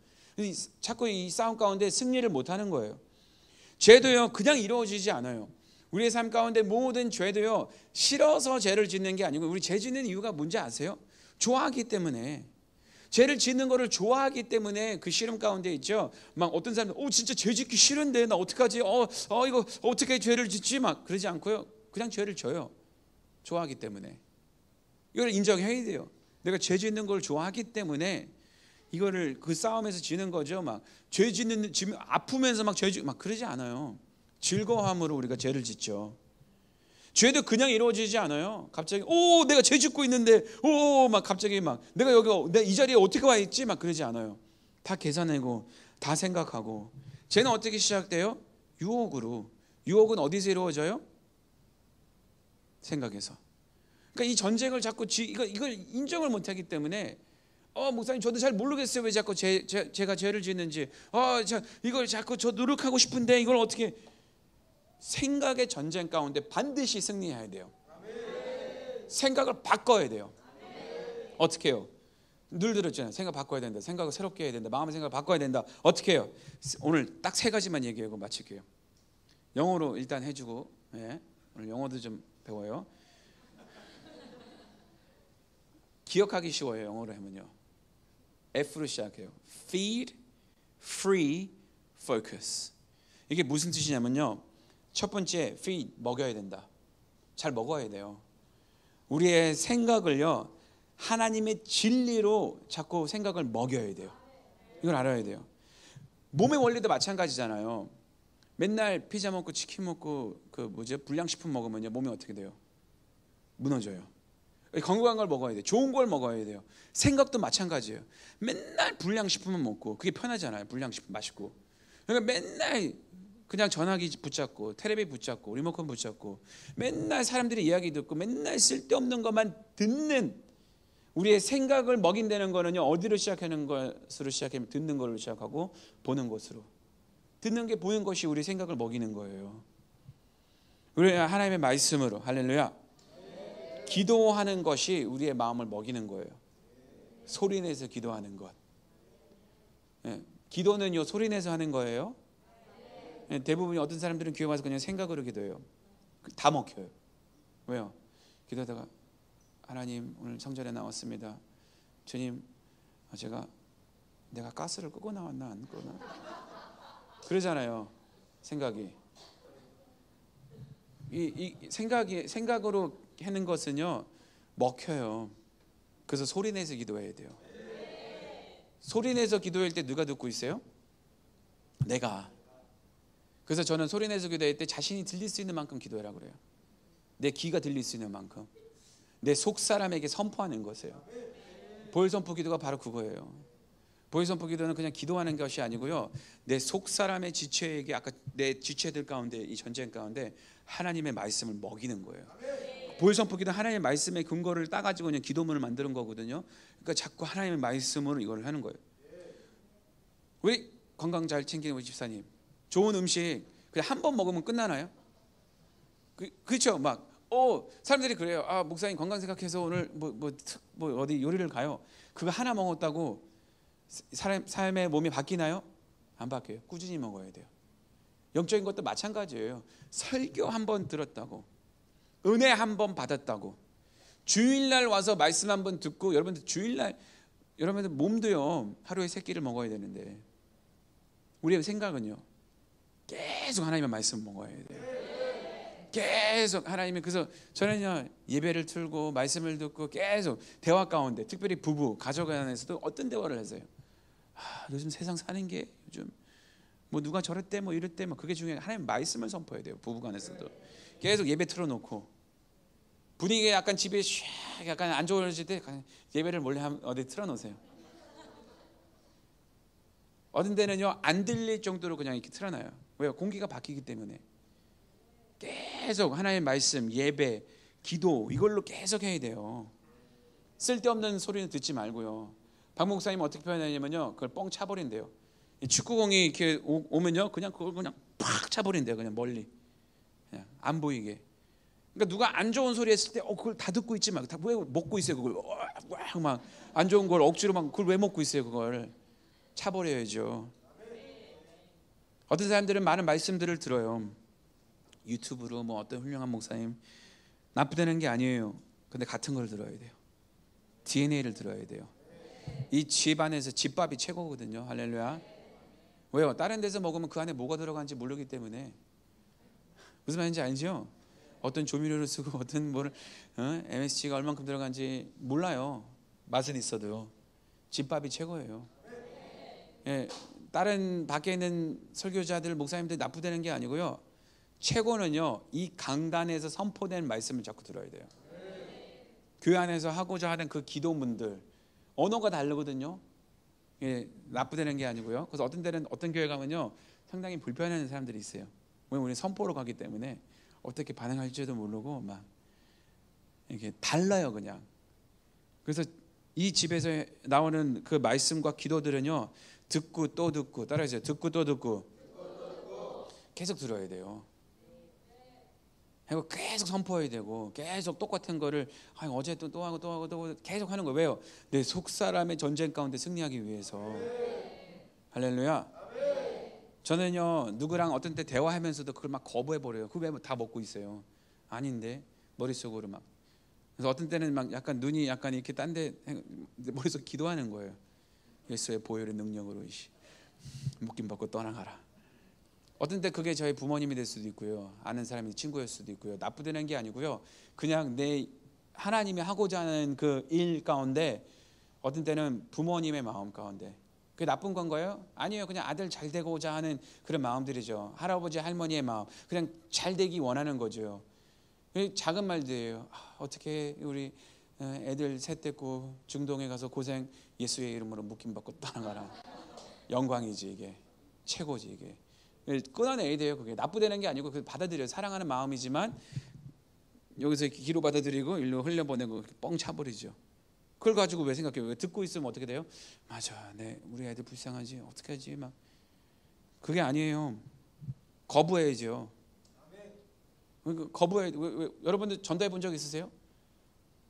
자꾸 이 싸움 가운데 승리를 못하는 거예요. 죄도요, 그냥 이루어지지 않아요. 우리의 삶 가운데 모든 죄도요, 싫어서 죄를 짓는 게 아니고, 우리 죄 짓는 이유가 뭔지 아세요? 좋아하기 때문에. 죄를 짓는 거를 좋아하기 때문에 그 싫음 가운데 있죠. 막 어떤 사람들 진짜 죄 짓기 싫은데 나 어떡하지? 이거 어떻게 죄를 짓지? 막 그러지 않고요. 그냥 죄를 져요. 좋아하기 때문에. 이걸 인정해야 돼요. 내가 죄 짓는 걸 좋아하기 때문에 이거를 그 싸움에서 지는 거죠. 막 죄 짓는 아프면서 막 막 그러지 않아요. 즐거움으로 우리가 죄를 짓죠. 죄도 그냥 이루어지지 않아요. 갑자기 내가 죄 짓고 있는데 막 갑자기 막 내가 이 자리에 어떻게 와 있지? 막 그러지 않아요. 다 계산하고 다 생각하고. 죄는 어떻게 시작돼요? 유혹으로. 유혹은 어디서 이루어져요? 생각에서. 그러니까 이 전쟁을 자꾸 이걸 인정을 못하기 때문에 목사님 저도 잘 모르겠어요. 왜 자꾸 제가 죄를 짓는지. 이걸 자꾸 저 노력하고 싶은데 이걸 어떻게. 생각의 전쟁 가운데 반드시 승리해야 돼요. 생각을 바꿔야 돼요. 어떻게 해요? 늘 들었잖아요. 생각 바꿔야 된다. 생각을 새롭게 해야 된다. 마음의 생각을 바꿔야 된다. 어떻게 해요? 오늘 딱 3가지만 얘기하고 마칠게요. 영어로 일단 해주고, 오늘 영어도 좀 배워요. 기억하기 쉬워요. 영어로 하면요. F로 시작해요. Feed, Free, Focus. 이게 무슨 뜻이냐면요. 첫 번째, feed, 먹여야 된다. 잘 먹어야 돼요. 우리의 생각을요, 하나님의 진리로 자꾸 생각을 먹여야 돼요. 이걸 알아야 돼요. 몸의 원리도 마찬가지잖아요. 맨날 피자 먹고 치킨 먹고 불량식품 먹으면요, 몸이 어떻게 돼요? 무너져요. 건강한 걸 먹어야 돼요. 좋은 걸 먹어야 돼요. 생각도 마찬가지예요. 맨날 불량식품만 먹고 그게 편하잖아요. 불량식품 맛있고. 그러니까 맨날 그냥 전화기 붙잡고 텔레비 붙잡고 리모컨 붙잡고 맨날 사람들이 이야기 듣고 맨날 쓸데없는 것만 듣는 우리의 생각을 먹인다는 거는요, 어디로 시작하는 것으로 시작하면 듣는 걸로 시작하고 보는 것으로. 듣는 게 보는 것이 우리 생각을 먹이는 거예요. 우리 하나님의 말씀으로 할렐루야. 기도하는 것이 우리의 마음을 먹이는 거예요. 소리내서 기도하는 것. 기도는요, 소리내서 하는 거예요. 대부분 어떤 사람들은 교회 와서 그냥 생각으로 기도해요. 다 먹혀요. 왜요? 기도하다가 하나님 오늘 성전에 나왔습니다. 주님, 내가 가스를 끄고 나왔나 안 끄나? 그러잖아요. 생각이. 이 생각으로 하는 것은요, 먹혀요. 그래서 소리내서 기도해야 돼요. 소리내서 기도할 때 누가 듣고 있어요? 내가. 그래서 저는 소리내서 기도할 때 자신이 들릴 수 있는 만큼 기도해라 그래요. 내 귀가 들릴 수 있는 만큼. 내 속사람에게 선포하는 것이에요. 보혈선포 기도가 바로 그거예요. 보혈선포 기도는 그냥 기도하는 것이 아니고요, 내 속사람의 지체에게, 아까 내 지체들 가운데 이 전쟁 가운데 하나님의 말씀을 먹이는 거예요. 보혈선포 기도는 하나님의 말씀의 근거를 따가지고 그냥 기도문을 만드는 거거든요. 그러니까 자꾸 하나님의 말씀으로 이걸 하는 거예요. 우리 건강 잘 챙기는 우리 집사님, 좋은 음식 그냥 한 번 먹으면 끝나나요? 그렇죠. 막 사람들이 그래요. 목사님 건강 생각해서 오늘 뭐 어디 요리를 가요. 그거 하나 먹었다고 삶의 몸이 바뀌나요? 안 바뀌어요. 꾸준히 먹어야 돼요. 영적인 것도 마찬가지예요. 설교 한 번 들었다고, 은혜 한 번 받았다고, 주일날 와서 말씀 한 번 듣고, 여러분들 주일날 여러분들 몸도요 하루에 3끼를 먹어야 되는데 우리의 생각은요 계속 하나님의 말씀 먹어야 돼요. 계속 하나님이. 그래서 저는요 예배를 틀고 말씀을 듣고 계속 대화 가운데, 특별히 부부 가족 안에서도 어떤 대화를 하세요? 요즘 세상 사는 게 요즘 뭐 누가 저랬대 뭐 이랬대 뭐 그게 중요해. 하나님 말씀을 선포해야 돼요. 부부간에서도 계속 예배 틀어놓고, 분위기가 약간 집에 약간 안 좋아질 때 예배를 몰래 어디 틀어놓으세요. 어떤 데는요 안 들릴 정도로 그냥 이렇게 틀어놔요. 왜요? 공기가 바뀌기 때문에. 계속 하나님의 말씀, 예배, 기도, 이걸로 계속 해야 돼요. 쓸데없는 소리는 듣지 말고요. 박 목사님 어떻게 표현하냐면요, 그걸 뻥 차버린대요. 축구공이 이렇게 오면요 그냥 그걸 그냥 팍 차버린대요. 그냥 멀리, 그냥 안 보이게. 그러니까 누가 안 좋은 소리 했을 때 그걸 다 듣고 있지 막, 다 왜 먹고 있어요 그걸. 막 안 좋은 걸 억지로 막 그걸 왜 먹고 있어요. 그걸 차버려야죠. 어떤 사람들은 많은 말씀들을 들어요. 유튜브로 뭐 어떤 훌륭한 목사님, 나쁘다는 게 아니에요. 근데 같은 걸 들어야 돼요. DNA를 들어야 돼요. 이 집 안에서 집밥이 최고거든요. 할렐루야. 왜요? 다른 데서 먹으면 그 안에 뭐가 들어간지 모르기 때문에. 무슨 말인지 알죠? 어떤 조미료를 쓰고 어떤 뭐를 MSG가 얼만큼 들어간지 몰라요. 맛은 있어도요. 집밥이 최고예요. 예, 다른 밖에 있는 설교자들, 목사님들 나쁘다는 게 아니고요. 최고는요, 이 강단에서 선포된 말씀을 자꾸 들어야 돼요. 교회 안에서 하고자 하는 그 기도문들, 언어가 다르거든요. 예, 나쁘다는 게 아니고요. 그래서 어떤 데는 어떤 교회 가면요, 상당히 불편해하는 사람들이 있어요. 왜냐면 우리 선포로 가기 때문에 어떻게 반응할지도 모르고 막 이렇게 달라요, 그냥. 그래서 이 집에서 나오는 그 말씀과 기도들은요, 듣고 또 듣고, 따라하세요. 듣고 또 듣고 계속 들어야 돼요. 그리고 계속 선포해야 되고, 계속 똑같은 거를 어제 또 하고 또 하고 또 계속 하는 거예요. 왜요? 내 속사람의 전쟁 가운데 승리하기 위해서. 할렐루야. 저는요, 누구랑 어떤 때 대화하면서도 그걸 막 거부해 버려요. 그거 왜 다 먹고 있어요? 아닌데 머릿속으로 막. 그래서 어떤 때는 막 약간 눈이 약간 이렇게 딴데 머릿속 기도하는 거예요. 예수의 보혈의 능력으로 묶임 받고 떠나가라. 어떤 때 그게 저희 부모님이 될 수도 있고요, 아는 사람이 친구일 수도 있고요. 나쁘다는 게 아니고요, 그냥 내 하나님이 하고자 하는 그 일 가운데 어떤 때는 부모님의 마음 가운데 그게 나쁜 건가요? 아니에요. 그냥 아들 잘 되고자 하는 그런 마음들이죠. 할아버지 할머니의 마음, 그냥 잘 되기 원하는 거죠. 작은 말들이에요. 어떻게 우리 애들 셋 됐고 중동에 가서 고생, 예수의 이름으로 묶임 받고 떠나가라. 영광이지, 이게 최고지. 이게 끊어내야 돼요. 그게 나쁘다는 게 아니고 그 받아들여요. 사랑하는 마음이지만 여기서 기로 받아들이고 일로 흘려보내고 뻥 차버리죠. 그걸 가지고 왜 생각해요? 왜 듣고 있으면 어떻게 돼요? 맞아, 우리 애들 불쌍하지, 어떻게 하지 막. 그게 아니에요. 거부해야죠. 거부해. 왜 여러분들 전도해 본 적 있으세요?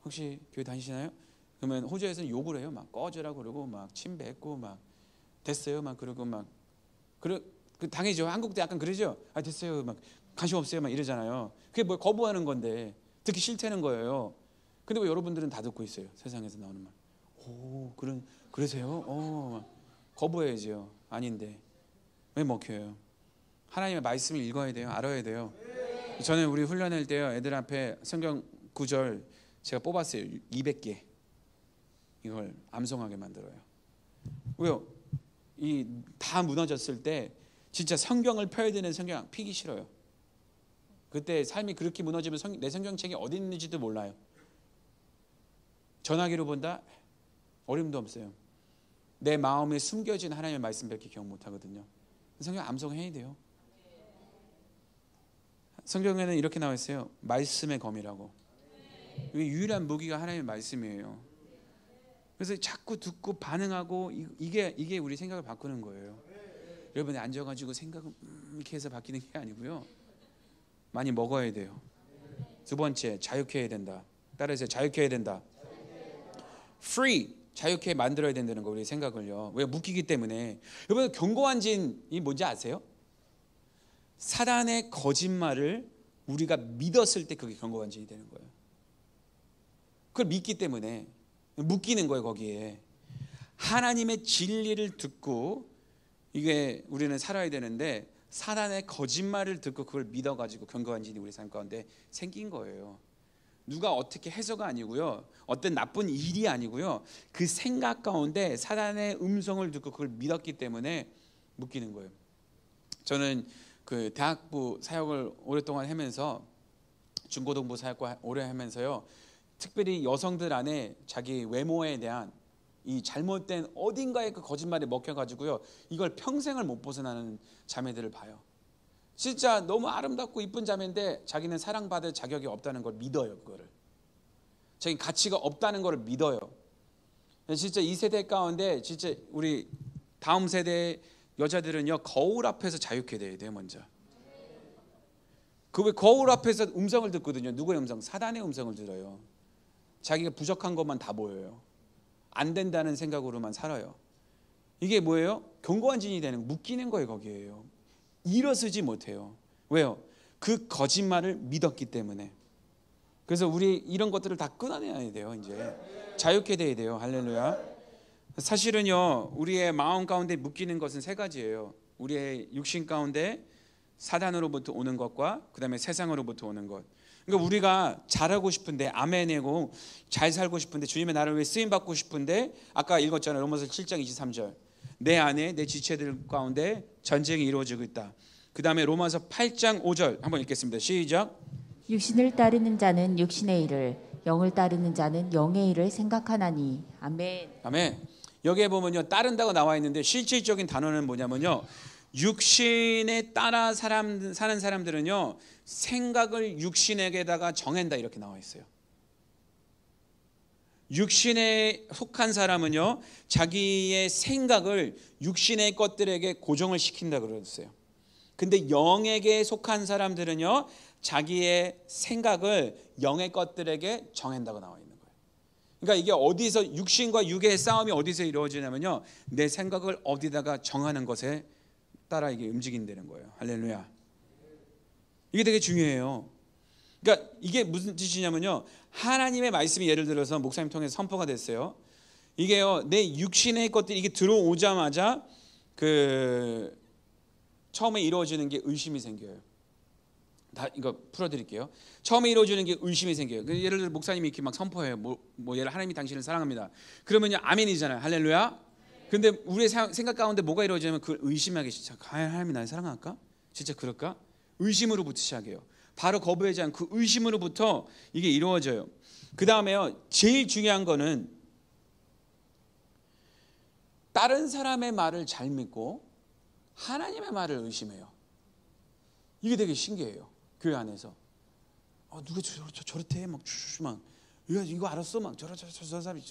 혹시 교회 다니시나요? 그러면 호주에서는 욕을 해요. 막 꺼져라고 그러고 막 침 뱉고 막 됐어요 막 그러고 막 그 당이죠. 한국도 약간 그러죠. 됐어요 막 관심 없어요 막 이러잖아요. 그게 뭐 거부하는 건데 듣기 싫다는 거예요. 근데 왜 여러분들은 다 듣고 있어요? 세상에서 나오는 말. 그러세요? 거부해야죠. 아닌데 왜 먹혀요? 하나님의 말씀을 읽어야 돼요. 알아야 돼요. 저는 우리 훈련할 때요, 애들 앞에 성경 구절 제가 뽑았어요. 200개. 이걸 암송하게 만들어요. 왜요? 이 다 무너졌을 때 진짜 성경을 펴야 되는 성경 피기 싫어요. 그때 삶이 그렇게 무너지면 내 성경책이 어디 있는지도 몰라요. 전화기로 본다? 어림도 없어요. 내 마음에 숨겨진 하나님의 말씀밖에 기억 못하거든요. 성경 암송해야 돼요. 성경에는 이렇게 나와 있어요. 말씀의 검이라고. 유일한 무기가 하나님의 말씀이에요. 그래서 자꾸 듣고 반응하고 이게 우리 생각을 바꾸는 거예요. 여러분이 앉아가지고 생각을 이렇게 해서 바뀌는 게 아니고요, 많이 먹어야 돼요. 두 번째, 자유케 해야 된다. 따라서 자유케 해야 된다. Free, 자유케 만들어야 된다는 거, 우리 생각을요. 왜? 묶이기 때문에. 여러분, 견고한 진이 뭔지 아세요? 사단의 거짓말을 우리가 믿었을 때 그게 견고한 진이 되는 거예요. 그걸 믿기 때문에 묶이는 거예요. 거기에 하나님의 진리를 듣고 이게 우리는 살아야 되는데, 사단의 거짓말을 듣고 그걸 믿어가지고 견고한 진이 우리 삶 가운데 생긴 거예요. 누가 어떻게 해서가 아니고요, 어떤 나쁜 일이 아니고요, 그 생각 가운데 사단의 음성을 듣고 그걸 믿었기 때문에 묶이는 거예요. 저는 그 대학부 사역을 오랫동안 하면서, 중고등부 사역과 오래 하면서요, 특별히 여성들 안에 자기 외모에 대한 이 잘못된 어딘가의 그 거짓말에 먹혀가지고요, 이걸 평생을 못 벗어나는 자매들을 봐요. 진짜 너무 아름답고 이쁜 자매인데 자기는 사랑받을 자격이 없다는 걸 믿어요. 그거를 자기 가치가 없다는 걸 믿어요. 진짜 이 세대 가운데 진짜 우리 다음 세대 여자들은요, 거울 앞에서 자유케 돼야 돼요. 먼저 그 왜 거울 앞에서 음성을 듣거든요. 누구의 음성? 사단의 음성을 들어요. 자기가 부족한 것만 다 보여요. 안 된다는 생각으로만 살아요. 이게 뭐예요? 견고한 진이 되는, 묶이는 거예요. 거기에요. 일어서지 못해요. 왜요? 그 거짓말을 믿었기 때문에. 그래서 우리 이런 것들을 다 끊어내야 돼요. 이제 자유케 돼야 돼요. 할렐루야. 사실은요, 우리의 마음 가운데 묶이는 것은 세 가지예요. 우리의 육신 가운데 사단으로부터 오는 것과 그 다음에 세상으로부터 오는 것. 그러니까 우리가 잘하고 싶은데, 아멘이고 잘 살고 싶은데, 주님의 나를 위해 쓰임 받고 싶은데, 아까 읽었잖아요. 로마서 7장 23절. 내 안에 내 지체들 가운데 전쟁이 이루어지고 있다. 그 다음에 로마서 8장 5절 한번 읽겠습니다. 시작. 육신을 따르는 자는 육신의 일을, 영을 따르는 자는 영의 일을 생각하나니. 아멘. 아멘. 여기에 보면요, 따른다고 나와 있는데 실질적인 단어는 뭐냐면요, 육신에 따라 사는 사람들은요, 생각을 육신에게다가 정한다 이렇게 나와 있어요. 육신에 속한 사람은요, 자기의 생각을 육신의 것들에게 고정을 시킨다 그랬어요. 근데 영에게 속한 사람들은요, 자기의 생각을 영의 것들에게 정한다고 나와 있는 거예요. 그러니까 이게 어디서, 육신과 육의 싸움이 어디서 이루어지냐면요, 내 생각을 어디다가 정하는 것에 따라 이게 움직인다는 거예요. 할렐루야. 이게 되게 중요해요. 그러니까 이게 무슨 뜻이냐면요, 하나님의 말씀이 예를 들어서 목사님 통해서 선포가 됐어요. 이게요, 내 육신의 것들이 이게 들어오자마자 처음에 이루어지는 게 의심이 생겨요. 다 이거 풀어드릴게요. 처음에 이루어지는 게 의심이 생겨요. 예를 들어 목사님이 이렇게 막 선포해요. 예를 하나님이 당신을 사랑합니다. 그러면요, 아멘이잖아요. 할렐루야. 근데 우리의 생각 가운데 뭐가 이루어지냐면 그걸 의심하기 시작. 하나님이 나를 사랑할까? 진짜 그럴까? 의심으로부터 시작해요. 바로 거부하지 않고 그 의심으로부터 이게 이루어져요. 그 다음에요, 제일 중요한 거는 다른 사람의 말을 잘 믿고 하나님의 말을 의심해요. 이게 되게 신기해요. 교회 안에서 누가 저렇대 막 이거 알았어 막 저 사람이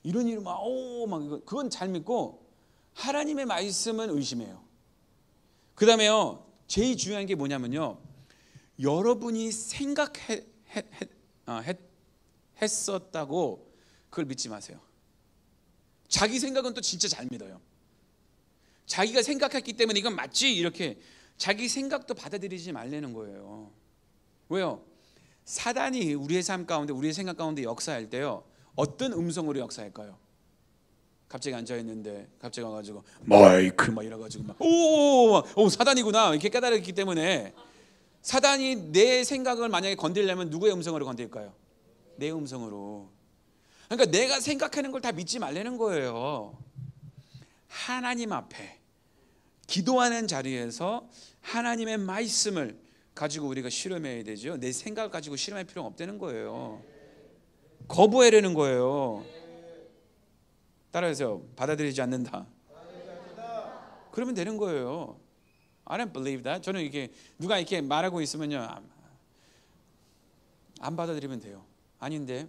이런 일을 막 이거 그건 잘 믿고 하나님의 말씀은 의심해요. 그 다음에요, 제일 중요한 게 뭐냐면요, 여러분이 했었다고 그걸 믿지 마세요. 자기 생각은 또 진짜 잘 믿어요. 자기가 생각했기 때문에 이건 맞지 이렇게 자기 생각도 받아들이지 말라는 거예요. 왜요? 사단이 우리의 삶 가운데, 우리의 생각 가운데 역사할 때요, 어떤 음성으로 역사할까요? 갑자기 앉아있는데 갑자기 와가지고 마이크 막 이래가지고 오 사단이구나 이렇게 깨달았기 때문에, 사단이 내 생각을 만약에 건드리려면 누구의 음성으로 건드릴까요? 내 음성으로. 그러니까 내가 생각하는 걸 다 믿지 말라는 거예요. 하나님 앞에 기도하는 자리에서 하나님의 말씀을 가지고 우리가 실험해야 되죠. 내 생각을 가지고 실험할 필요가 없다는 거예요. 거부하려는 거예요. 따라해서 받아들이지 않는다. 그러면 되는 거예요. I don't believe that. 저는 이게 누가 이렇게 말하고 있으면요, 안 받아들이면 돼요. 아닌데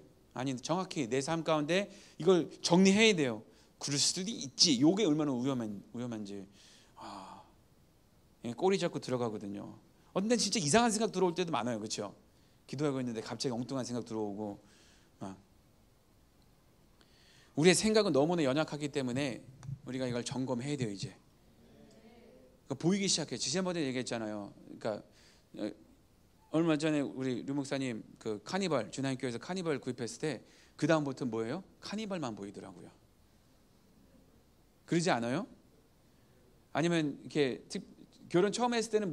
정확히 내 삶 가운데 이걸 정리해야 돼요. 그럴 수도 있지. 이게 얼마나 위험한지. 꼬리 잡고 들어가거든요. 어떤 때 진짜 이상한 생각 들어올 때도 많아요. 그렇죠? 기도하고 있는데 갑자기 엉뚱한 생각 들어오고. 우리의 생각은 너무나 연약하기 때문에 우리가 이걸 점검해야 돼요. 이제 보이기 시작해요. 지난번에 얘기했잖아요. 그러니까 얼마 전에 우리 류 목사님 그 카니발, 주나인교회에서 카니발 구입했을 때 그 다음부터 뭐예요? 카니발만 보이더라고요. 그러지 않아요? 아니면 이렇게 결혼 처음 했을 때는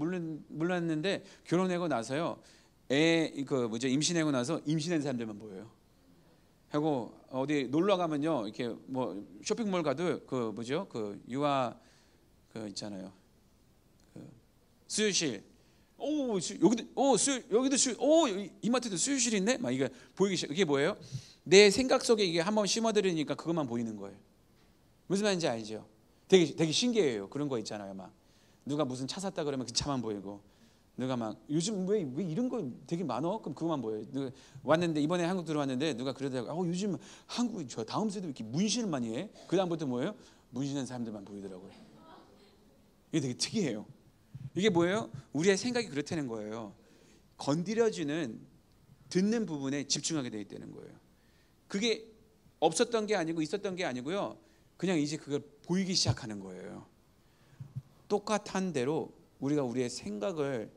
몰랐는데 결혼하고 나서요, 임신하고 나서 임신한 사람들만 보여요. 하고 어디 놀러 가면요, 이렇게 뭐 쇼핑몰 가도 유아 있잖아요. 수유실. 여기도 이마트도 수유실 있네. 막 이게 보이기 시작. 이게 뭐예요? 내 생각 속에 이게 한번 심어들으니까 그것만 보이는 거예요. 무슨 말인지 알죠? 되게 신기해요. 그런 거 있잖아요. 막 누가 무슨 차 샀다 그러면 그 차만 보이고, 누가 막 요즘 왜 이런 거 되게 많어? 그럼 그거만 보여요. 누가 왔는데, 이번에 한국 들어왔는데 누가 그러더라고요. 요즘 한국이 저 다음 세대 이렇게 문신을 많이 해. 그 다음부터 뭐예요? 문신한 사람들만 보이더라고요. 이게 되게 특이해요. 이게 뭐예요? 우리의 생각이 그렇다는 거예요. 건드려지는 듣는 부분에 집중하게 돼 있다는 거예요. 그게 없었던 게 아니고 있었던 게 아니고요, 그냥 이제 그걸 보이기 시작하는 거예요. 똑같은 대로 우리가 우리의 생각을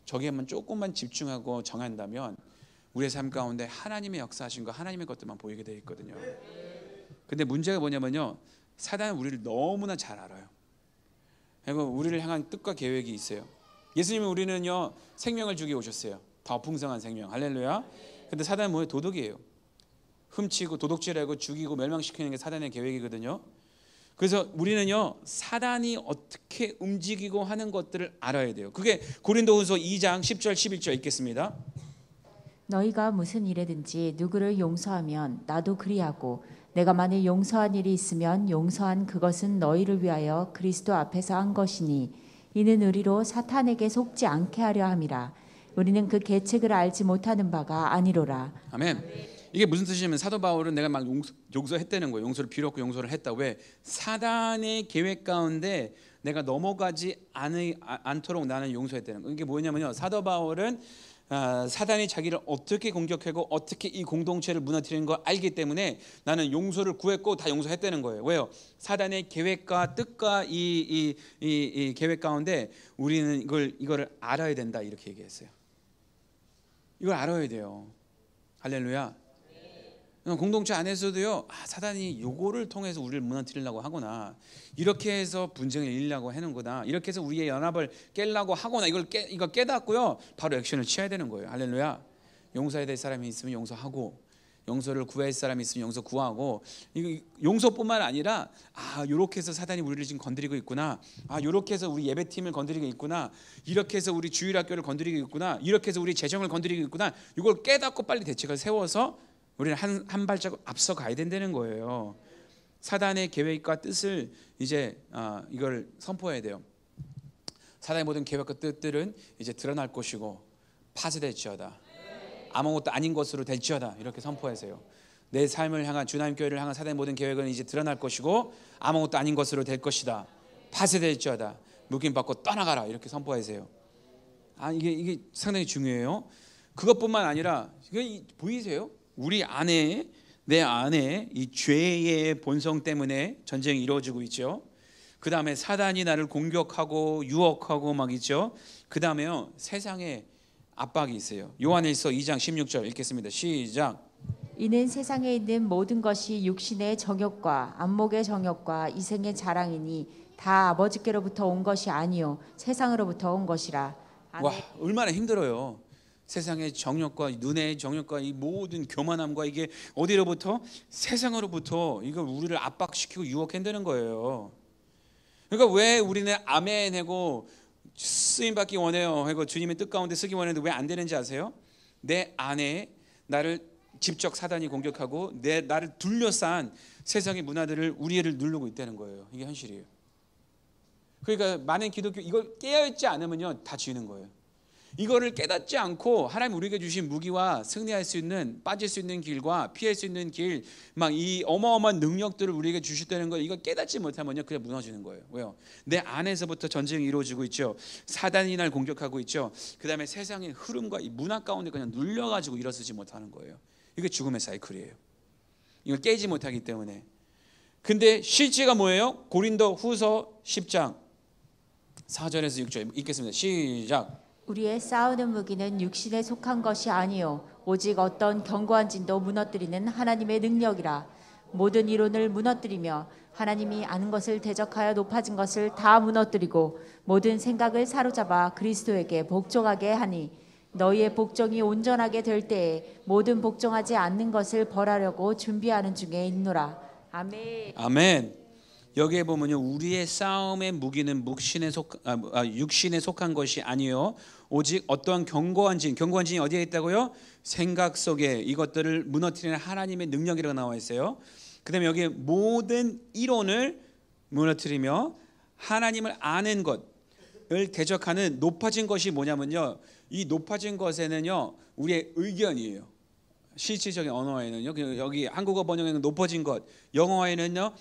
저기에만 조금만 집중하고 정한다면 우리의 삶 가운데 하나님의 역사하신 거, 하나님의 것들만 보이게 돼 있거든요. 근데 문제가 뭐냐면요, 사단은 우리를 너무나 잘 알아요. 그리고 우리를 향한 뜻과 계획이 있어요. 예수님은 우리는요 생명을 주기 오셨어요. 더 풍성한 생명. 할렐루야. 근데 사단은 뭐예요? 도둑이에요. 훔치고 도둑질하고 죽이고 멸망시키는 게 사단의 계획이거든요. 그래서 우리는요 사단이 어떻게 움직이고 하는 것들을 알아야 돼요. 그게 고린도후서 2장 10절 11절 읽겠습니다. 너희가 무슨 일에든지 누구를 용서하면 나도 그리하고 내가 만일 용서한 일이 있으면 용서한 그것은 너희를 위하여 그리스도 앞에서 한 것이니 이는 우리로 사탄에게 속지 않게 하려 함이라. 우리는 그 계책을 알지 못하는 바가 아니로라. 아멘. 이게 무슨 뜻이냐면 사도 바울은 내가 막 용서했다는 거예요. 용서를 빌었고 용서를 했다. 왜? 사단의 계획 가운데 내가 넘어가지 않도록 나는 용서했다는 거예요. 이게 뭐냐면요. 사도 바울은 사단이 자기를 어떻게 공격하고 어떻게 이 공동체를 무너뜨리는 걸 알기 때문에 나는 용서를 구했고 다 용서했다는 거예요. 왜요? 사단의 계획과 뜻과 이 계획 가운데 우리는 이거를 알아야 된다 이렇게 얘기했어요. 이걸 알아야 돼요. 할렐루야. 공동체 안에서도요. 사단이 요거를 통해서 우리를 무너뜨리려고 하거나 이렇게 해서 분쟁을 일으려고 하는구나. 이렇게 해서 우리의 연합을 깨려고 하거나 이거 깨닫고요. 바로 액션을 취해야 되는 거예요. 할렐루야. 용서해야 될 사람이 있으면 용서하고 용서를 구할 사람이 있으면 용서 구하고 이거 용서뿐만 아니라 요렇게 해서 사단이 우리를 지금 건드리고 있구나. 요렇게 해서 우리 예배팀을 건드리고 있구나. 이렇게 해서 우리 주일학교를 건드리고 있구나. 이렇게 해서 우리 재정을 건드리고 있구나. 이걸 깨닫고 빨리 대책을 세워서 우리는 한 발자국 앞서 가야 된다는 거예요. 사단의 계획과 뜻을 이제 이걸 선포해야 돼요. 사단의 모든 계획과 뜻들은 이제 드러날 것이고 파쇄될지어다. 아무것도 아닌 것으로 될지어다. 이렇게 선포하세요. 내 삶을 향한 주나님 교회를 향한 사단의 모든 계획은 이제 드러날 것이고 아무것도 아닌 것으로 될 것이다. 파쇄될지어다. 묶임 받고 떠나가라. 이렇게 선포하세요. 이게 상당히 중요해요. 그것뿐만 아니라 이게 보이세요? 우리 안에 내 안에 이 죄의 본성 때문에 전쟁이 이루어지고 있죠. 그 다음에 사단이 나를 공격하고 유혹하고 막 있죠. 그 다음에요 세상에 압박이 있어요. 요한일서 2장 16절 읽겠습니다. 시작. 이는 세상에 있는 모든 것이 육신의 정욕과 안목의 정욕과 이생의 자랑이니 다 아버지께로부터 온 것이 아니요 세상으로부터 온 것이라. 아멘. 와 얼마나 힘들어요. 세상의 정욕과 눈의 정욕과 이 모든 교만함과 이게 어디로부터? 세상으로부터 이걸 우리를 압박시키고 유혹한다는 거예요. 그러니까 왜 우리는 아멘 하고 쓰임 받기 원해요 하고 주님의 뜻 가운데 쓰기 원했는데 왜 안 되는지 아세요? 내 안에 나를 직접 사단이 공격하고 나를 둘러싼 세상의 문화들을 우리를 누르고 있다는 거예요. 이게 현실이에요. 그러니까 많은 기독교 이걸 깨어있지 않으면요 다 지는 거예요. 이거를 깨닫지 않고 하나님 우리에게 주신 무기와 승리할 수 있는 빠질 수 있는 길과 피할 수 있는 길 막 이 어마어마한 능력들을 우리에게 주셨다는 거 이거 깨닫지 못하면요 그냥 무너지는 거예요. 왜요? 내 안에서부터 전쟁이 이루어지고 있죠. 사단이 날 공격하고 있죠. 그 다음에 세상의 흐름과 이 문화 가운데 그냥 눌려가지고 일어서지 못하는 거예요. 이게 죽음의 사이클이에요. 이걸 깨지 못하기 때문에. 근데 실제가 뭐예요? 고린도 후서 10장 4절에서 6절 읽겠습니다. 시작. 우리의 싸우는 무기는 육신에 속한 것이 아니요 오직 어떤 견고한 진도 무너뜨리는 하나님의 능력이라. 모든 이론을 무너뜨리며 하나님이 아는 것을 대적하여 높아진 것을 다 무너뜨리고 모든 생각을 사로잡아 그리스도에게 복종하게 하니 너희의 복종이 온전하게 될 때에 모든 복종하지 않는 것을 벌하려고 준비하는 중에 있노라. 아멘. 아멘. 여기에 보면요 우리의 싸움의 무기는 육신에 속한 것이 아니요 오직 어떠한 견고한 진이 어디에 있다고요? 생각 속에 이것들을 무너뜨리는 하나님의 능력이라고 나와 있어요. 그 다음에 여기에 모든 이론을 무너뜨리며 하나님을 아는 것을 대적하는 높아진 것이 뭐냐면요 이 높아진 것에는요 우리의 의견이에요. 실질적인 언어에는요 여기 한국어 번역에는 높아진 것, 영어에는요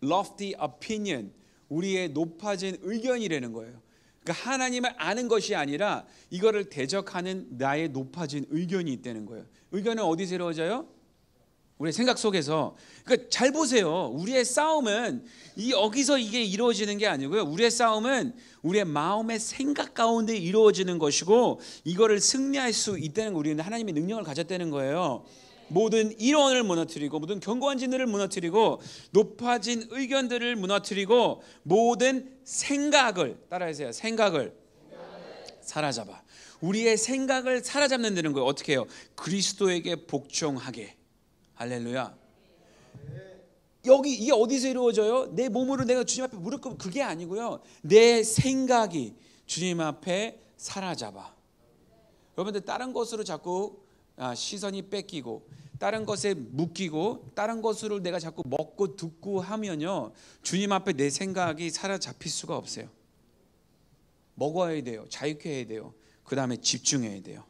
lofty opinion, 우리의 높아진 의견이라는 거예요. 그러니까 하나님을 아는 것이 아니라 이거를 대적하는 나의 높아진 의견이 있다는 거예요. 의견은 어디서 이루어져요? 우리의 생각 속에서. 그러니까 잘 보세요. 우리의 싸움은 여기서 이게 이루어지는 게 아니고요. 우리의 싸움은 우리의 마음의 생각 가운데 이루어지는 것이고 이거를 승리할 수 있다는 거 우리는 하나님의 능력을 가졌다는 거예요. 모든 이론을 무너뜨리고 모든 견고한 진리를 무너뜨리고 높아진 의견들을 무너뜨리고 모든 생각을 따라하세요. 생각을 사로잡아. 우리의 생각을 사로잡는 데는 거예요. 어떻게 해요? 그리스도에게 복종하게. 할렐루야. 여기 이게 어디서 이루어져요? 내 몸으로 내가 주님 앞에 무릎 꿇고 그게 아니고요. 내 생각이 주님 앞에 사로잡아. 여러분들 다른 것으로 자꾸 시선이 뺏기고 다른 것에 묶이고 다른 것으로 내가 자꾸 먹고 듣고 하면요, 주님 앞에 내 생각이 사로잡힐 수가 없어요. 먹어야 돼요. 자유케 해야 돼요. 그 다음에 집중해야 돼요.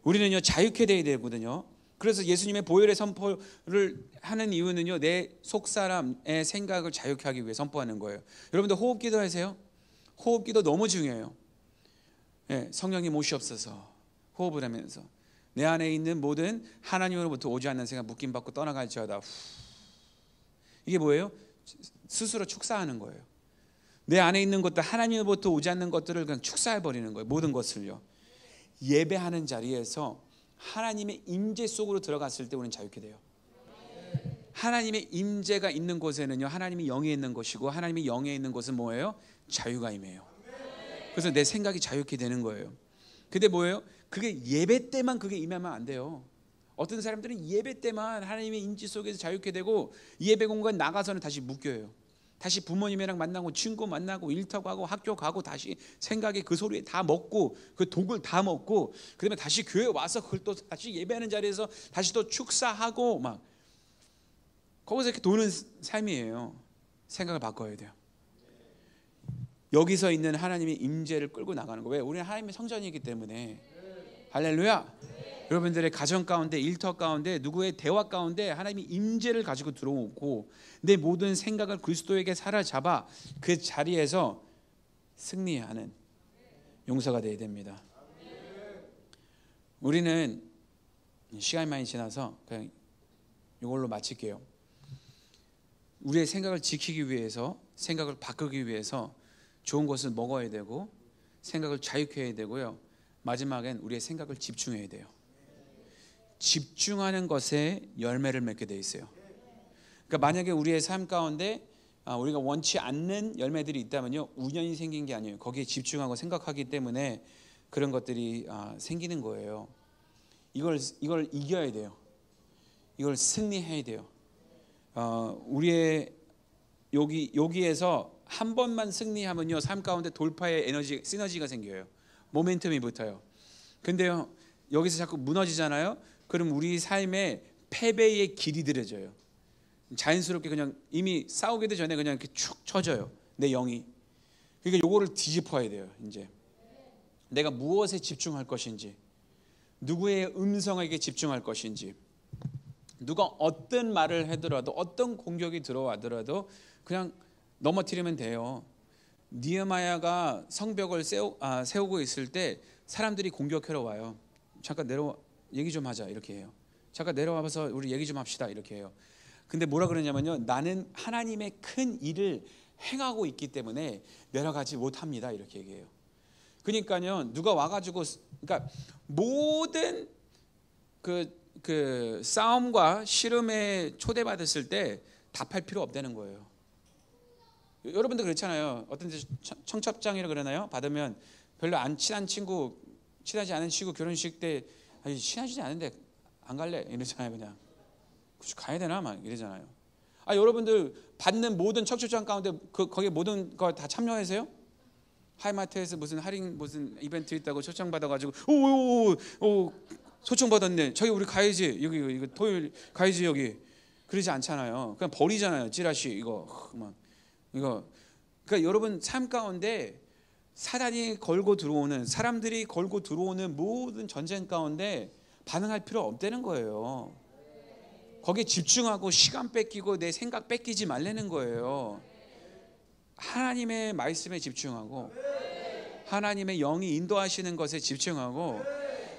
우리는요 자유케 돼야 되거든요. 그래서 예수님의 보혈의 선포를 하는 이유는요, 내 속사람의 생각을 자유케 하기 위해 선포하는 거예요. 여러분들 호흡기도 하세요. 호흡기도 너무 중요해요. 네, 성령님 오시옵소서. 호흡을 하면서 내 안에 있는 모든 하나님으로부터 오지 않는 생각 묶임 받고 떠나갈지어다. 이게 뭐예요? 스스로 축사하는 거예요. 내 안에 있는 것들, 하나님으로부터 오지 않는 것들을 그냥 축사해 버리는 거예요. 모든 것을요. 예배하는 자리에서 하나님의 임재 속으로 들어갔을 때 우리는 자유케 돼요. 하나님의 임재가 있는 곳에는요, 하나님이 영에 있는 것이고 하나님이 영에 있는 곳은 뭐예요? 자유가 임해요. 그래서 내 생각이 자유케 되는 거예요. 근데 뭐예요? 그게 예배 때만 그게 임하면 안 돼요. 어떤 사람들은 예배 때만 하나님의 임재 속에서 자유케 되고 예배 공간 나가서는 다시 묶여요. 다시 부모님이랑 만나고 친구 만나고 일터고 하고 학교 가고 다시 생각에 그 소리에 다 먹고 그 독을 다 먹고 그다음에 다시 교회 와서 그걸 또 다시 예배하는 자리에서 다시 또 축사하고 막 거기서 이렇게 도는 삶이에요. 생각을 바꿔야 돼요. 여기서 있는 하나님의 임재를 끌고 나가는 거예요. 왜? 우리는 하나님의 성전이기 때문에. 할렐루야. 여러분들의 가정 가운데, 일터 가운데, 누구의 대화 가운데 하나님이 임재를 가지고 들어오고 내 모든 생각을 그리스도에게 사로잡아 그 자리에서 승리하는 용서가 되어야 됩니다. 우리는 시간이 많이 지나서 그냥 이걸로 마칠게요. 우리의 생각을 지키기 위해서, 생각을 바꾸기 위해서 좋은 것을 먹어야 되고 생각을 자유케 해야 되고요. 마지막엔 우리의 생각을 집중해야 돼요. 집중하는 것에 열매를 맺게 돼 있어요. 그러니까 만약에 우리의 삶 가운데 우리가 원치 않는 열매들이 있다면요, 우연히 생긴 게 아니에요. 거기에 집중하고 생각하기 때문에 그런 것들이 생기는 거예요. 이걸 이겨야 돼요. 이걸 승리해야 돼요. 우리의 여기에서 한 번만 승리하면요, 삶 가운데 돌파의 에너지, 시너지가 생겨요. 모멘텀이 붙어요. 근데요, 여기서 자꾸 무너지잖아요. 그럼 우리 삶의 패배의 길이 들여져요. 자연스럽게 그냥 이미 싸우기도 전에 그냥 이렇게 축 처져요. 내 영이. 그러니까 요거를 뒤집어야 돼요. 이제 내가 무엇에 집중할 것인지, 누구의 음성에게 집중할 것인지, 누가 어떤 말을 하더라도 어떤 공격이 들어와더라도 그냥 넘어뜨리면 돼요. 느헤미야가 성벽을 세우고 있을 때 사람들이 공격하러 와요. 잠깐 내려와 얘기 좀 하자 이렇게 해요. 잠깐 내려와서 우리 얘기 좀 합시다 이렇게 해요. 근데 뭐라 그러냐면요, 나는 하나님의 큰 일을 행하고 있기 때문에 내려가지 못합니다 이렇게 얘기해요. 그러니까요, 누가 와가지고, 그러니까 모든 그 싸움과 씨름에 초대받았을 때 답할 필요 없다는 거예요. 여러분도 그렇잖아요. 어떤 데 청첩장이라 그러나요? 받으면 별로 안 친한 친구, 친하지 않은 친구 결혼식 때 친하지 않은데 안 갈래 이러잖아요. 그냥 굳이 가야 되나 막 이러잖아요. 여러분들 받는 모든 청첩장 가운데 거기에 모든 거 다 참여하세요? 하이마트에서 무슨 할인 무슨 이벤트 있다고 초청 받아가지고 오 초청 받았네. 저기 우리 가야지. 여기 이거 토요일 가야지 여기. 그러지 않잖아요. 그냥 버리잖아요. 찌라시 이거 막 이거. 그러니까 여러분 삶 가운데 사단이 걸고 들어오는, 사람들이 걸고 들어오는 모든 전쟁 가운데 반응할 필요 없다는 거예요. 거기에 집중하고 시간 뺏기고 내 생각 뺏기지 말라는 거예요. 하나님의 말씀에 집중하고 하나님의 영이 인도하시는 것에 집중하고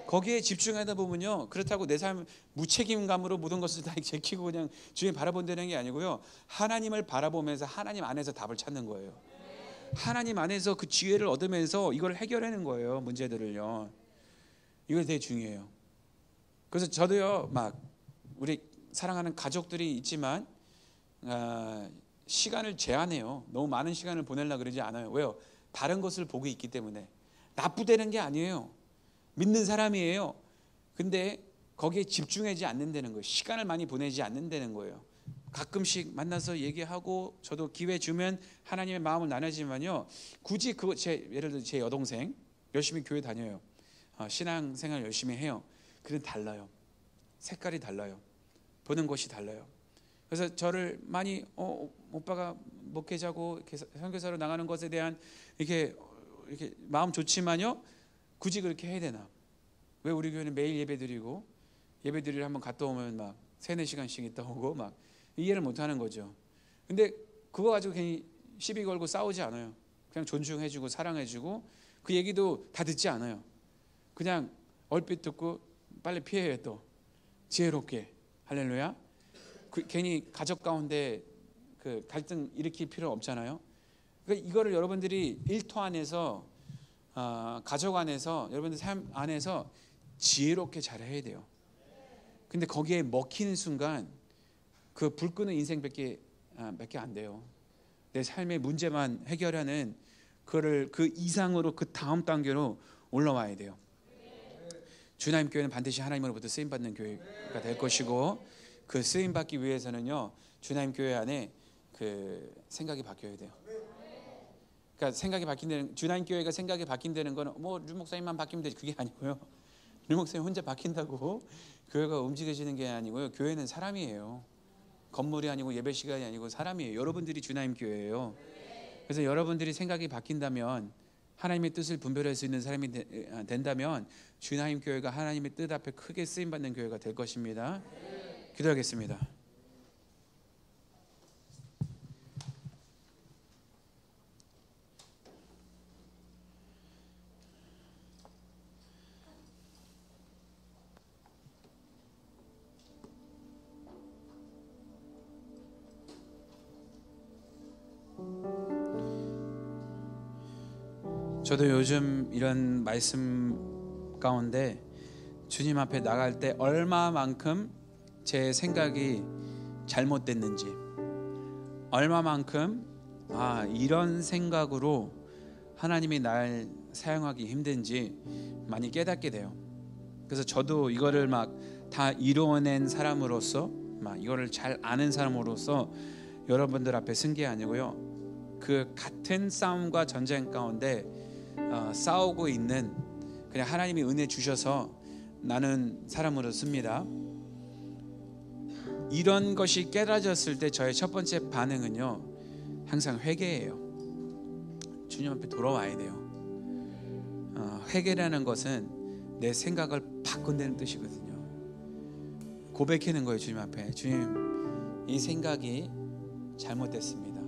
거기에 집중하다 보면요, 그렇다고 내 삶 무책임감으로 모든 것을 다 제키고 그냥 주님 바라본다는 게 아니고요, 하나님을 바라보면서 하나님 안에서 답을 찾는 거예요. 하나님 안에서 그 지혜를 얻으면서 이걸 해결하는 거예요. 문제들을요. 이거 되게 중요해요. 그래서 저도요, 막 우리 사랑하는 가족들이 있지만 시간을 제한해요. 너무 많은 시간을 보내려고 그러지 않아요. 왜요? 다른 것을 보고 있기 때문에. 나쁘다는 게 아니에요. 믿는 사람이에요. 근데 거기에 집중하지 않는다는 거예요. 시간을 많이 보내지 않는다는 거예요. 가끔씩 만나서 얘기하고 저도 기회 주면 하나님의 마음을 나누지만요, 굳이 그거 예를 들어 제 여동생 열심히 교회 다녀요. 신앙생활 열심히 해요. 그는 달라요. 색깔이 달라요. 보는 것이 달라요. 그래서 저를 많이 오빠가 목회자고 이렇게 선교사로 나가는 것에 대한 이렇게 마음 좋지만요, 굳이 그렇게 해야 되나? 왜 우리 교회는 매일 예배드리고 예배드리러 한번 갔다 오면 막 3-4시간씩 있다 오고 막 이해를 못하는 거죠. 근데 그거 가지고 괜히 시비 걸고 싸우지 않아요. 그냥 존중해주고 사랑해주고 그 얘기도 다 듣지 않아요. 그냥 얼핏 듣고 빨리 피해요. 또 지혜롭게. 할렐루야. 괜히 가족 가운데 그 갈등 일으킬 필요 없잖아요. 그러니까 이거를 여러분들이 일터 안에서 가족 안에서 여러분들 삶 안에서 지혜롭게 잘해야 돼요. 근데 거기에 먹히는 순간 그 불 끄는 인생밖에 안 돼요. 내 삶의 문제만 해결하는 그거를 그 이상으로 그 다음 단계로 올라와야 돼요. 주나님 교회는 반드시 하나님으로부터 쓰임 받는 교회가 될 것이고, 그 쓰임 받기 위해서는요, 주나님 교회 안에 그 생각이 바뀌어야 돼요. 그러니까 생각이 바뀐다는, 주나님 교회가 생각이 바뀐다는 건 뭐 류 목사님만 바뀌면 되지, 그게 아니고요. 류 목사님 혼자 바뀐다고 교회가 움직여지는 게 아니고요. 교회는 사람이에요. 건물이 아니고 예배 시간이 아니고 사람이에요. 여러분들이 주나님 교회예요. 그래서 여러분들이 생각이 바뀐다면, 하나님의 뜻을 분별할 수 있는 사람이 된다면 주나님 교회가 하나님의 뜻 앞에 크게 쓰임 받는 교회가 될 것입니다. 기도하겠습니다. 저도 요즘 이런 말씀 가운데 주님 앞에 나갈 때 얼마만큼 제 생각이 잘못됐는지, 얼마만큼 이런 생각으로 하나님이 날 사용하기 힘든지 많이 깨닫게 돼요. 그래서 저도 이거를 막 다 이루어낸 사람으로서, 막 이거를 잘 아는 사람으로서 여러분들 앞에 쓴 게 아니고요, 그 같은 싸움과 전쟁 가운데 싸우고 있는, 그냥 하나님이 은혜 주셔서 나는 사람으로 씁니다. 이런 것이 깨달아졌을 때 저의 첫 번째 반응은요, 항상 회개예요. 주님 앞에 돌아와야 돼요. 회개라는 것은 내 생각을 바꾼다는 뜻이거든요. 고백하는 거예요. 주님 앞에, 주님, 이 생각이 잘못됐습니다.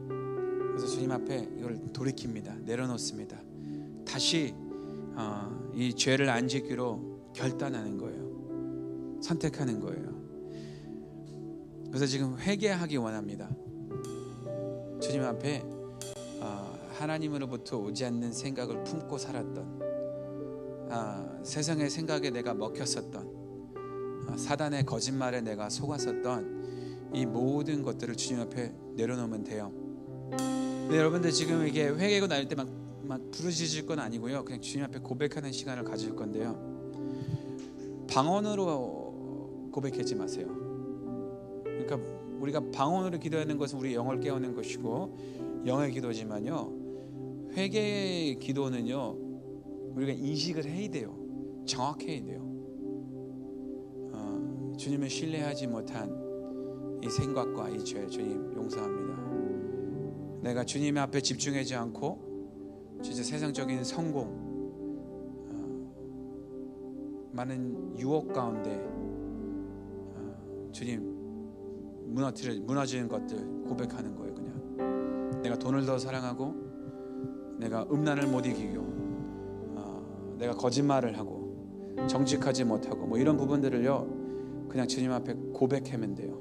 그래서 주님 앞에 이걸 돌이킵니다. 내려놓습니다. 다시 이 죄를 안 짓기로 결단하는 거예요. 선택하는 거예요. 그래서 지금 회개하기 원합니다. 주님 앞에 하나님으로부터 오지 않는 생각을 품고 살았던, 세상의 생각에 내가 먹혔었던, 사단의 거짓말에 내가 속았었던 이 모든 것들을 주님 앞에 내려놓으면 돼요. 근데 여러분들 지금 이게 회개고 날 때 막 부르짖을 건 아니고요, 그냥 주님 앞에 고백하는 시간을 가질 건데요, 방언으로 고백하지 마세요. 그러니까 우리가 방언으로 기도하는 것은 우리 영을 깨우는 것이고 영의 기도지만요, 회개의 기도는요, 우리가 인식을 해야 돼요. 정확해야 돼요. 주님을 신뢰하지 못한 이 생각과 이 죄, 주님 용서합니다. 내가 주님 앞에 집중하지 않고 진짜 세상적인 성공, 많은 유혹 가운데 주님 무너지는 것들 고백하는 거예요. 그냥 내가 돈을 더 사랑하고, 내가 음란을 못 이기고, 내가 거짓말을 하고 정직하지 못하고, 뭐 이런 부분들을요, 그냥 주님 앞에 고백하면 돼요.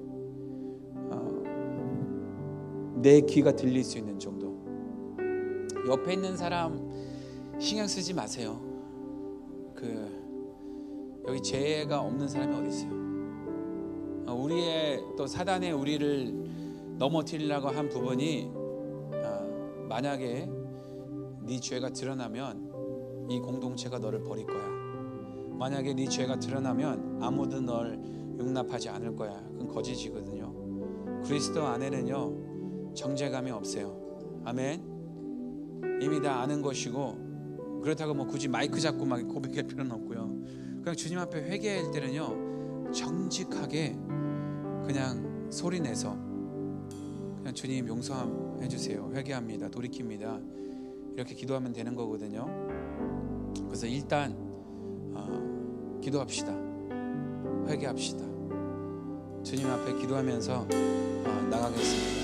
내 귀가 들릴 수 있는 정도. 옆에 있는 사람 신경 쓰지 마세요. 여기 죄가 없는 사람이 어디 있어요? 우리의 또 사단의 우리를 넘어뜨리려고 한 부분이 만약에 네 죄가 드러나면 이 공동체가 너를 버릴 거야. 만약에 네 죄가 드러나면 아무도 널 용납하지 않을 거야. 그건 거짓이거든요. 그리스도 안에는요 정죄감이 없어요. 아멘. 이미 다 아는 것이고, 그렇다고 뭐 굳이 마이크 잡고 막 고백할 필요는 없고요. 그냥 주님 앞에 회개할 때는요 정직하게 그냥 소리 내서 그냥 주님 용서해 주세요, 회개합니다, 돌이킵니다, 이렇게 기도하면 되는 거거든요. 그래서 일단 기도합시다. 회개합시다. 주님 앞에 기도하면서 나가겠습니다.